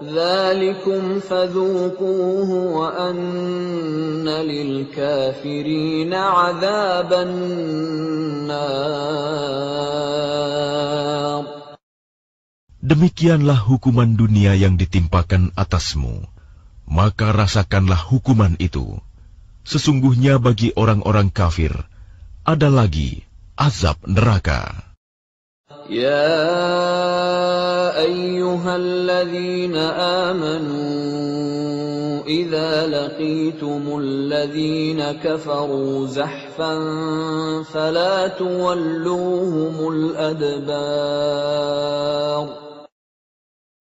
ذلكم فذوقوه وأن للكافرين عذاب النار. Demikianlah hukuman dunia yang ditimpakan atasmu, maka rasakanlah hukuman itu. Sesungguhnya bagi orang-orang kafir ada lagi azab neraka. يا أيها الذين آمنوا إذا لقيتم الذين كفروا زحفا فلا تولوهم الأدبار.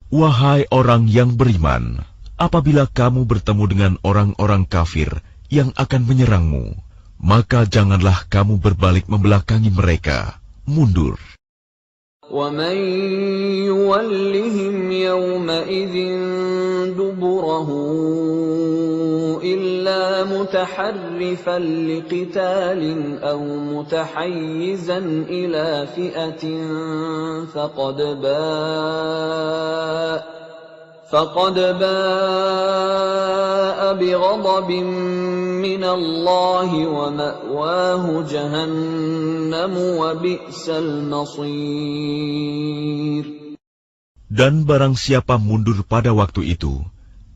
Wahai orang yang beriman, apabila kamu bertemu dengan orang-orang kafir yang akan menyerangmu, maka janganlah kamu berbalik membelakangi mereka, mundur. ومن يولهم يومئذ دبره إلا متحرفا لقتال أو متحيزا إلى فئة فقد باء بغضب من الله ومأواه جهنم وبئس المصير. Dan barang siapa mundur pada waktu itu,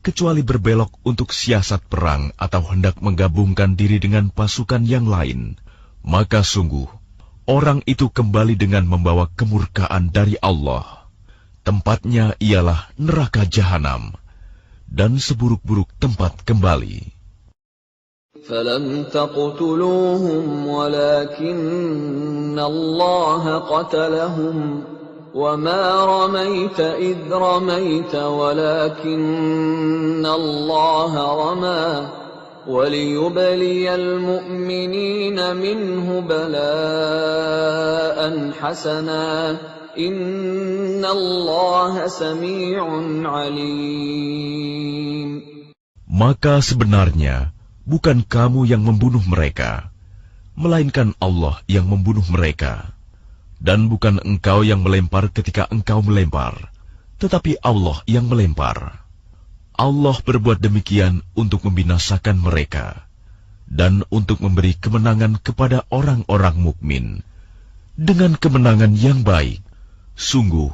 kecuali berbelok untuk siasat perang atau hendak menggabungkan diri dengan pasukan yang lain, maka sungguh, orang itu kembali dengan membawa kemurkaan dari Allah. Tempatnya ialah neraka jahanam, dan seburuk-buruk tempat kembali. فَلَمْ تَقْتُلُوهُمْ وَلَكِنَّ اللَّهَ قَتَلَهُمْ وَمَا رَمَيْتَ إِذْ رَمَيْتَ وَلَكِنَّ اللَّهَ رَمَى وَلِيُبْلِيَ الْمُؤْمِنِينَ مِنْهُ بَلَاءً حَسَنًا Inna Allah sami'un alim. Maka sebenarnya bukan kamu yang membunuh mereka, melainkan Allah yang membunuh mereka. Dan bukan engkau yang melempar ketika engkau melempar, tetapi Allah yang melempar. Allah berbuat demikian untuk membinasakan mereka dan untuk memberi kemenangan kepada orang-orang mukmin dengan kemenangan yang baik. Sungguh,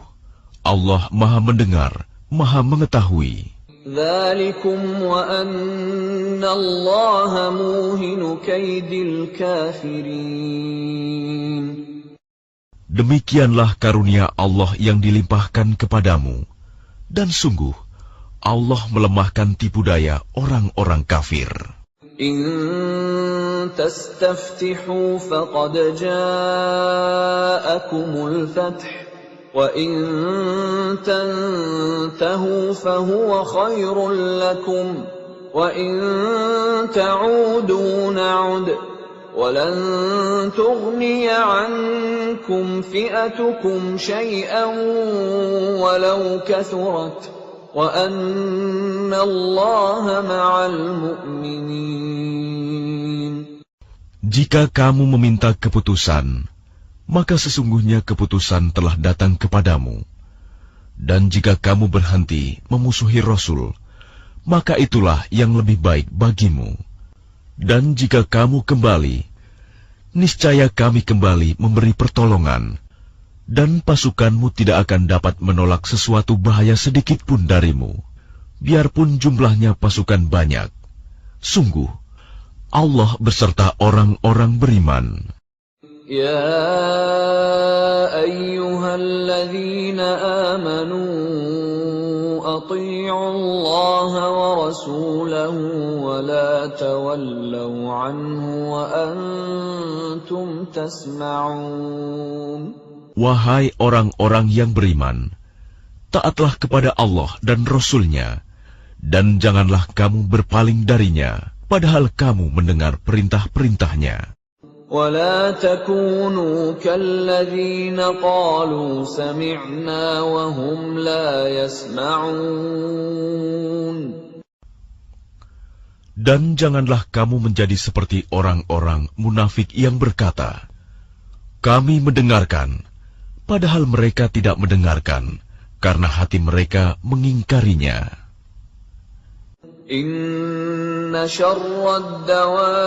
Allah Maha Mendengar, Maha Mengetahui. Dzalikum wa anna Allah muhinu kaidil kafirin. Demikianlah karunia Allah yang dilimpahkan kepadamu, dan sungguh, Allah melemahkan tipu daya orang-orang kafir. In tastaftihu faqad ja'akumul fath. وَإِن تَنْتَهُوا فَهُوَ خَيْرٌ لَكُمْ وَإِن تَعُودُوا نَعُدْ وَلَنْ تُغْنِيَ عَنْكُمْ فِئَتُكُمْ شَيْئًا وَلَوْ كَثُرَتْ وَأَنَّ اللَّهَ مَعَ الْمُؤْمِنِينَ. Jika kamu meminta keputusan, maka sesungguhnya keputusan telah datang kepadamu. Dan jika kamu berhenti memusuhi Rasul, maka itulah yang lebih baik bagimu. Dan jika kamu kembali, niscaya kami kembali memberi pertolongan, dan pasukanmu tidak akan dapat menolak sesuatu bahaya sedikit pun darimu, biarpun jumlahnya pasukan banyak. Sungguh, Allah beserta orang-orang beriman. يا أيها الذين آمنوا أطيعوا الله ورسوله ولا تولوا عنه وأنتم تسمعون. Wahai orang-orang yang beriman, taatlah kepada Allah dan Rasul-Nya, dan janganlah kamu berpaling darinya, padahal kamu mendengar perintah-perintahnya. ولا تكونوا كالذين قالوا سمعنا وهم لا يسمعون. Dan janganlah kamu menjadi seperti orang-orang munafik yang berkata, kami mendengarkan, padahal mereka tidak mendengarkan, karena hati mereka mengingkarinya. Inna syarrad dawabbi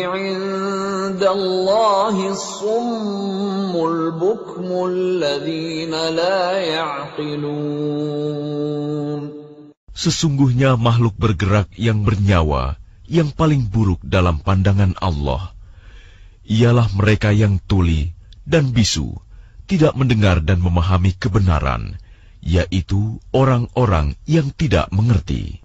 'indallahi as-summul bukmul ladzina la ya'qilun. Sesungguhnya makhluk bergerak yang bernyawa yang paling buruk dalam pandangan Allah ialah mereka yang tuli dan bisu, tidak mendengar dan memahami kebenaran, yaitu orang-orang yang tidak mengerti.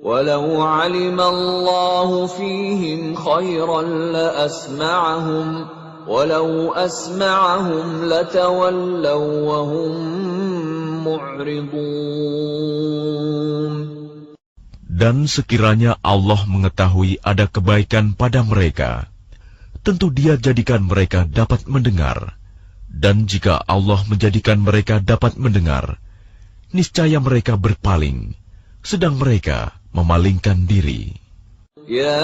Walau 'alima Allahu fihim khairan la asma'ahum walau asma'ahum latawallaw wa hum mu'ridun. Dan sekiranya Allah mengetahui ada kebaikan pada mereka, tentu Dia jadikan mereka dapat mendengar. Dan jika Allah menjadikan mereka dapat mendengar, niscaya mereka berpaling, sedang mereka memalingkan diri. Ya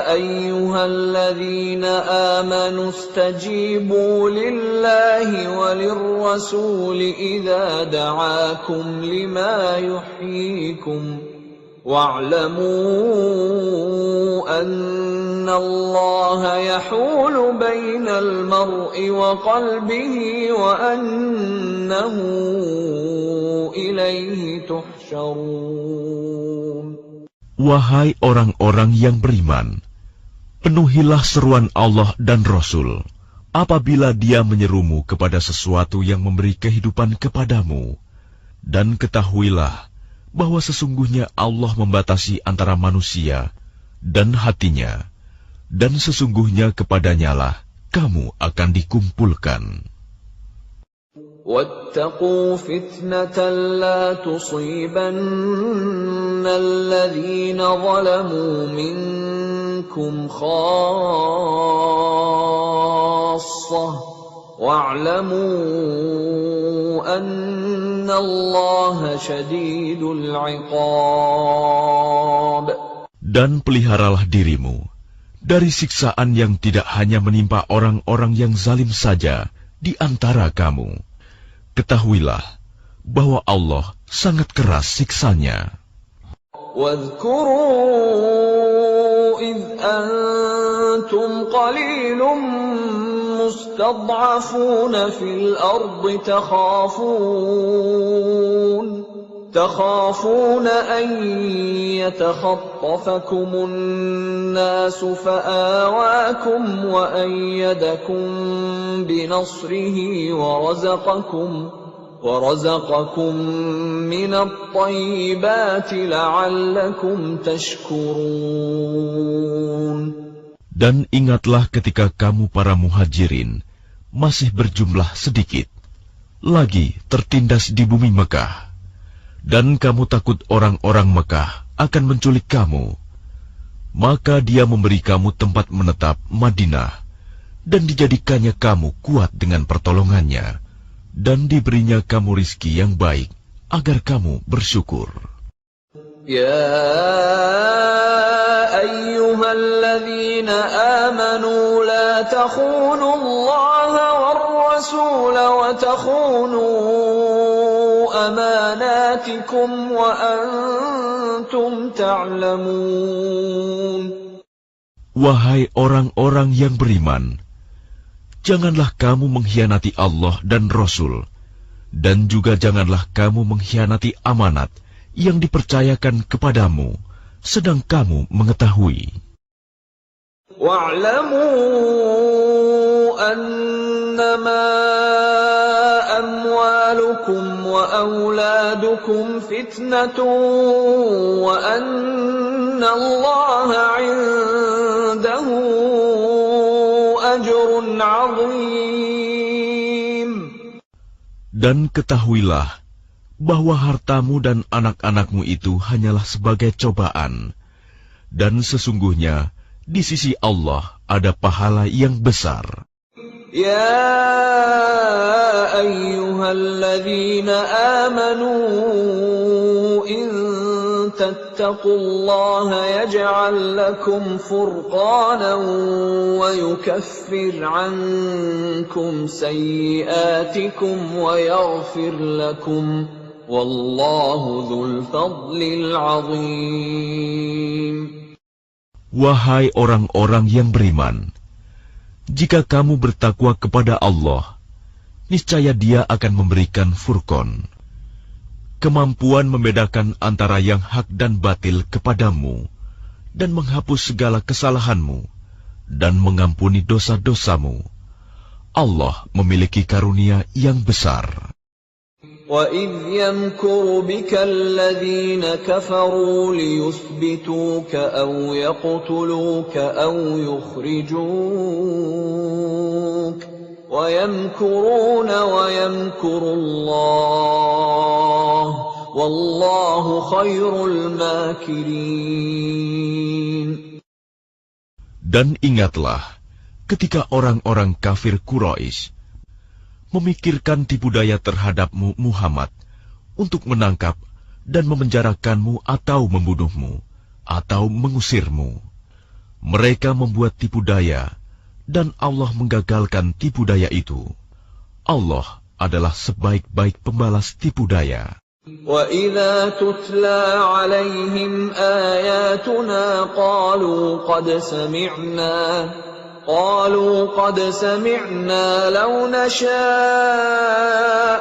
ayyuhalladzina amanu istajibu lillahi walirrasuli idza da'akum lima yuhyikum wa'lamu anna Allaha yahulu bainal mar'i wa qalbihi wa annahu ilaihi tuhsyarun. Wahai orang-orang yang beriman, penuhilah seruan Allah dan Rasul apabila Dia menyerumu kepada sesuatu yang memberi kehidupan kepadamu, dan ketahuilah bahwa sesungguhnya Allah membatasi antara manusia dan hatinya, dan sesungguhnya kepadanyalah kamu akan dikumpulkan. وَاتَّقُوا فِتْنَةً لَا تُصِيبَنَّ الَّذِينَ ظَلَمُوا مِنكُمْ خَاصَّةً وَاعْلَمُوا أَنَّ اللَّهَ شَدِيدُ الْعِقَابِ. Dan peliharalah dirimu dari siksaan yang tidak hanya menimpa orang-orang yang zalim saja di antara kamu. Ketahuilah bahwa Allah sangat keras siksanya. واذكروا إذ أنتم قليل مستضعفون في الأرض تخافون أن يتخطفكم الناس فآواكم وأيدكم بنصره ورزقكم من الطيبات لعلكم تشكرون. Dan ingatlah ketika kamu para muhajirin masih berjumlah sedikit, lagi tertindas di bumi Mekah, dan kamu takut orang-orang Mekah akan menculik kamu, maka Dia memberi kamu tempat menetap Madinah, dan dijadikannya kamu kuat dengan pertolongannya, dan diberinya kamu rizki yang baik, agar kamu bersyukur. Ya ayyuhalladzina amanu la takhunu Allaha war rasul wa takhunu amanatikum wa antum ta'lamun. Wahai orang-orang yang beriman, janganlah kamu mengkhianati Allah dan Rasul, dan juga janganlah kamu mengkhianati amanat yang dipercayakan kepadamu, sedang kamu mengetahui. واعلموا أنما أموالكم وأولادكم فتنة وأن الله عنده أجر عظيم. Dan ketahuilah bahwa hartamu dan anak-anakmu itu hanyalah sebagai cobaan, dan sesungguhnya di sisi Allah ada pahala yang besar. يا أيها الذين آمنوا إن تتقوا الله يجعل لكم فرقانا ويكفر عنكم سيئاتكم ويغفر لكم والله ذو الفضل العظيم. Wahai orang-orang yang beriman, jika kamu bertakwa kepada Allah, niscaya Dia akan memberikan furqan, kemampuan membedakan antara yang hak dan batil kepadamu, dan menghapus segala kesalahanmu, dan mengampuni dosa-dosamu. Allah memiliki karunia yang besar. وَإِذْ يَمْكُرُ بِكَ الَّذِينَ كَفَرُوا لِيُثْبِتُوكَ أَوْ يَقْتُلُوكَ أَوْ يُخْرِجُوكَ وَيَمْكُرُونَ وَيَمْكُرُ اللَّهُ وَاللَّهُ خَيْرُ الْمَاكِرِينَ. Dan ingatlah ketika orang-orang kafir Quraisy memikirkan tipu daya terhadapmu Muhammad untuk menangkap dan memenjarakanmu atau membunuhmu atau mengusirmu. Mereka membuat tipu daya dan Allah menggagalkan tipu daya itu. Allah adalah sebaik-baik pembalas tipu daya. وَإِذَا تُتْلَى عَلَيْهِمْ آيَاتُنَا قالوا قد سمعنا لو نشاء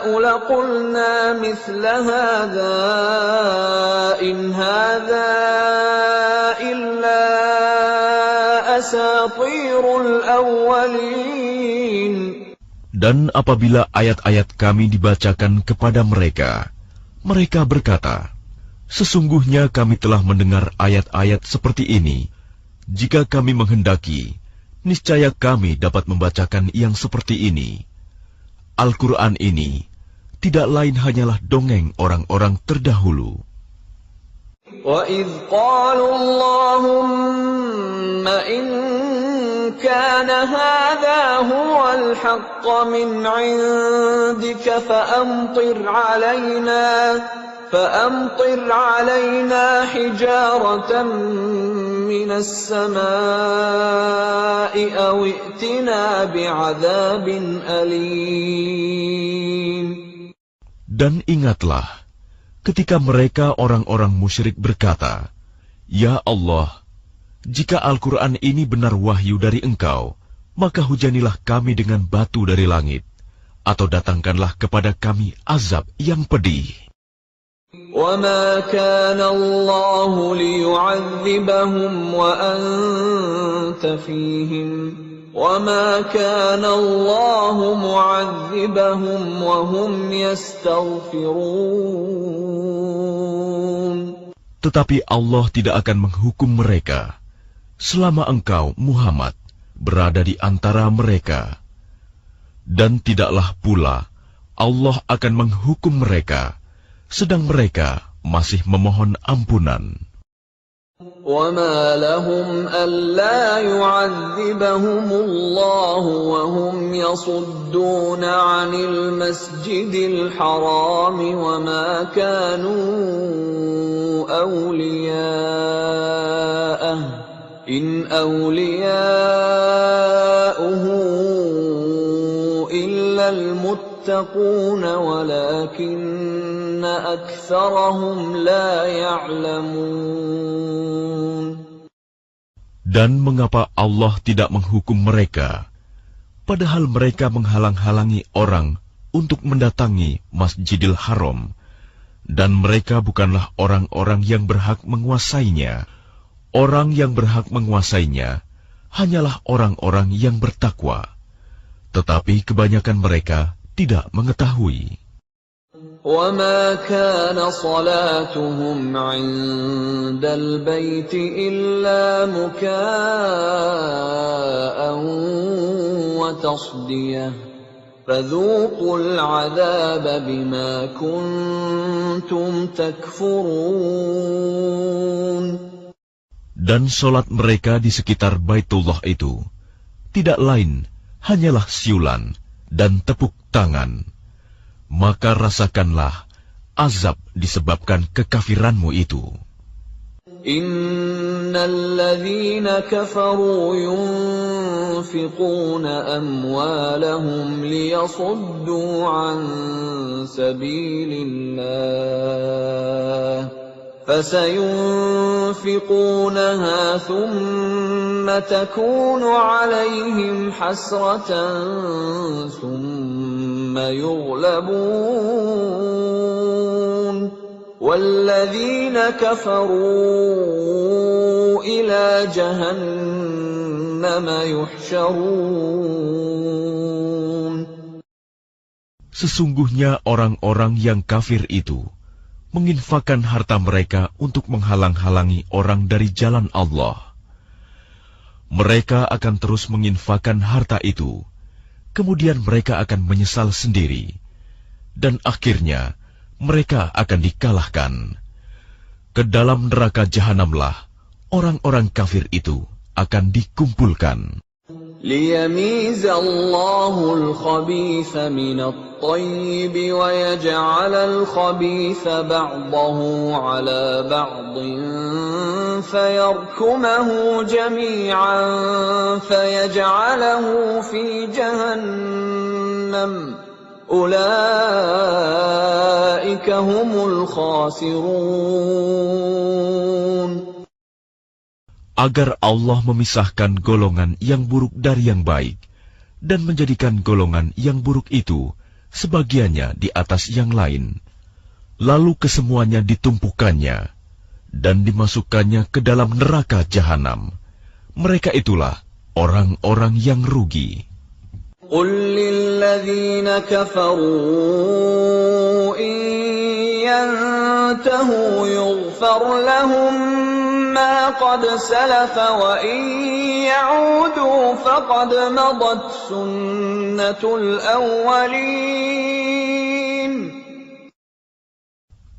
لقلنا مثل هذا إن هذا إلا أساطير الأولين. Dan apabila ayat-ayat kami dibacakan kepada mereka, mereka berkata, sesungguhnya kami telah mendengar ayat-ayat seperti ini. Jika kami menghendaki, niscaya kami dapat membacakan yang seperti ini. Al-Quran ini tidak lain hanyalah dongeng orang-orang terdahulu. وَإِذْ قَالُوا اللَّهُمَّ إِنْ كَانَ هَذَا هُوَ الْحَقَّ مِنْ عِنْدِكَ فَأَمْطِرْ عَلَيْنَا حِجَارَةً مِنَ السَّمَاءِ أَوْ ائْتِنَا بِعَذَابٍ أَلِيمٍ. Dan ingatlah ketika mereka orang-orang musyrik berkata, Ya Allah, jika Al-Quran ini benar wahyu dari Engkau, maka hujanilah kami dengan batu dari langit, atau datangkanlah kepada kami azab yang pedih. وَمَا كَانَ اللَّهُ لِيُعَذِّبَهُمْ وَأَنْتَ فِيهِمْ وَمَا كَانَ اللَّهُ مُعَذِّبَهُمْ وَهُمْ يَسْتَغْفِرُونَ. Tetapi Allah tidak akan menghukum mereka selama engkau, Muhammad, berada di antara mereka. Dan tidaklah pula Allah akan menghukum mereka sedang mereka masih memohon ampunan. وَمَا لَهُمْ أَلَّا يُعَذِّبَهُمُ اللَّهُ وَهُمْ يَصُدُّونَ عَنِ الْمَسْجِدِ الْحَرَامِ وَمَا كَانُوا أَوْلِيَاءَهُ إِنْ أَوْلِيَاؤُهُ إِلَّا الْمُتَّقُونَ وَلَكِنَّ أَكْثَرَهُمْ لَا يَعْلَمُونَ. Dan mengapa Allah tidak menghukum mereka, padahal mereka menghalang-halangi orang untuk mendatangi Masjidil Haram, dan mereka bukanlah orang-orang yang berhak menguasainya. Orang yang berhak menguasainya hanyalah orang-orang yang bertakwa, tetapi kebanyakan mereka tidak mengetahui. وما كان صلاتهم عند البيت إلا مكاء وتصدية فذوقوا العذاب بما كنتم تكفرون. Dan solat mereka di sekitar Baitullah itu tidak lain hanyalah siulan dan tepuk tangan. Maka rasakanlah azab disebabkan kekafiranmu itu. Innal ladzina kafaru yunfiquna amwalahum liyasuddu an sabilillah فسينفقونها ثم تكون عليهم حسرة ثم يغلبون والذين كفروا إلى جهنم يحشرون. Sesungguhnya orang-orang yang kafir itu menginfakkan harta mereka untuk menghalang-halangi orang dari jalan Allah. Mereka akan terus menginfakkan harta itu, kemudian mereka akan menyesal sendiri, dan akhirnya mereka akan dikalahkan. Ke dalam neraka jahanamlah orang-orang kafir itu akan dikumpulkan. ليميز الله الخبيث من الطيب ويجعل الخبيث بعضه على بعض فيركمه جميعا فيجعله في جهنم أولئك هم الخاسرون. Agar Allah memisahkan golongan yang buruk dari yang baik, dan menjadikan golongan yang buruk itu sebagiannya di atas yang lain, lalu kesemuanya ditumpukannya, dan dimasukkannya ke dalam neraka jahanam. Mereka itulah orang-orang yang rugi. قل للذين كفروا إن ينتهوا يغفر لهم ما قد سلف وإن يعودوا فقد مضت سنة الأولين.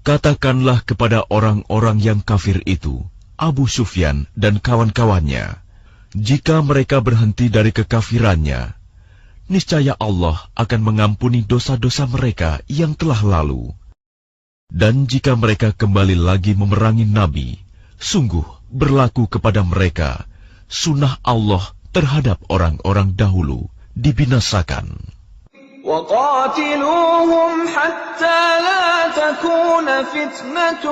Katakanlah kepada orang-orang yang kafir itu, Abu Sufyan dan kawan-kawannya, jika mereka berhenti dari kekafirannya, niscaya Allah akan mengampuni dosa-dosa mereka yang telah lalu. Dan jika mereka kembali lagi memerangi Nabi, sungguh berlaku kepada mereka sunnah Allah terhadap orang-orang dahulu dibinasakan. وَقَاتِلُوهُمْ حَتَّى لَا تَكُونَ فِتْنَةٌ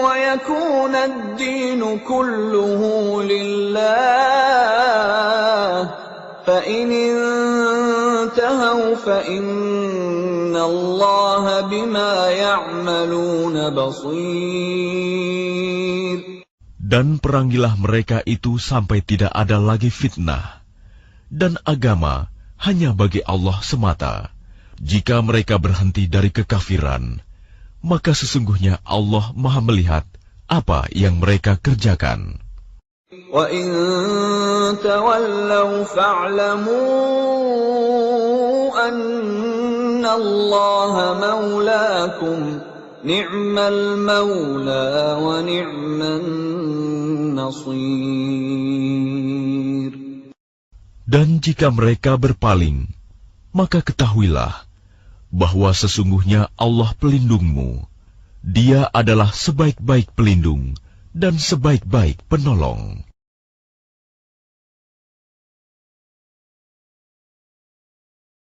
وَيَكُونَ الدِّينُ كُلُّهُ لِلَّهِ فَإِنِ انتهوا فَإِنَّ اللَّهَ بِمَا يَعْمَلُونَ بَصِيرٌ. Dan perangilah mereka itu sampai tidak ada lagi fitnah, dan agama hanya bagi Allah semata. Jika mereka berhenti dari kekafiran, maka sesungguhnya Allah Maha melihat apa yang mereka kerjakan. وَإِن تَوَلَّوْا فَاعْلَمُوا أَنَّ اللَّهَ مَوْلَاكُمْ نِعْمَ الْمَوْلَى وَنِعْمَ النَّصِيرُ. Dan jika mereka berpaling, maka ketahuilah bahwa sesungguhnya Allah pelindungmu. Dia adalah sebaik-baik pelindung dan sebaik-baik penolong.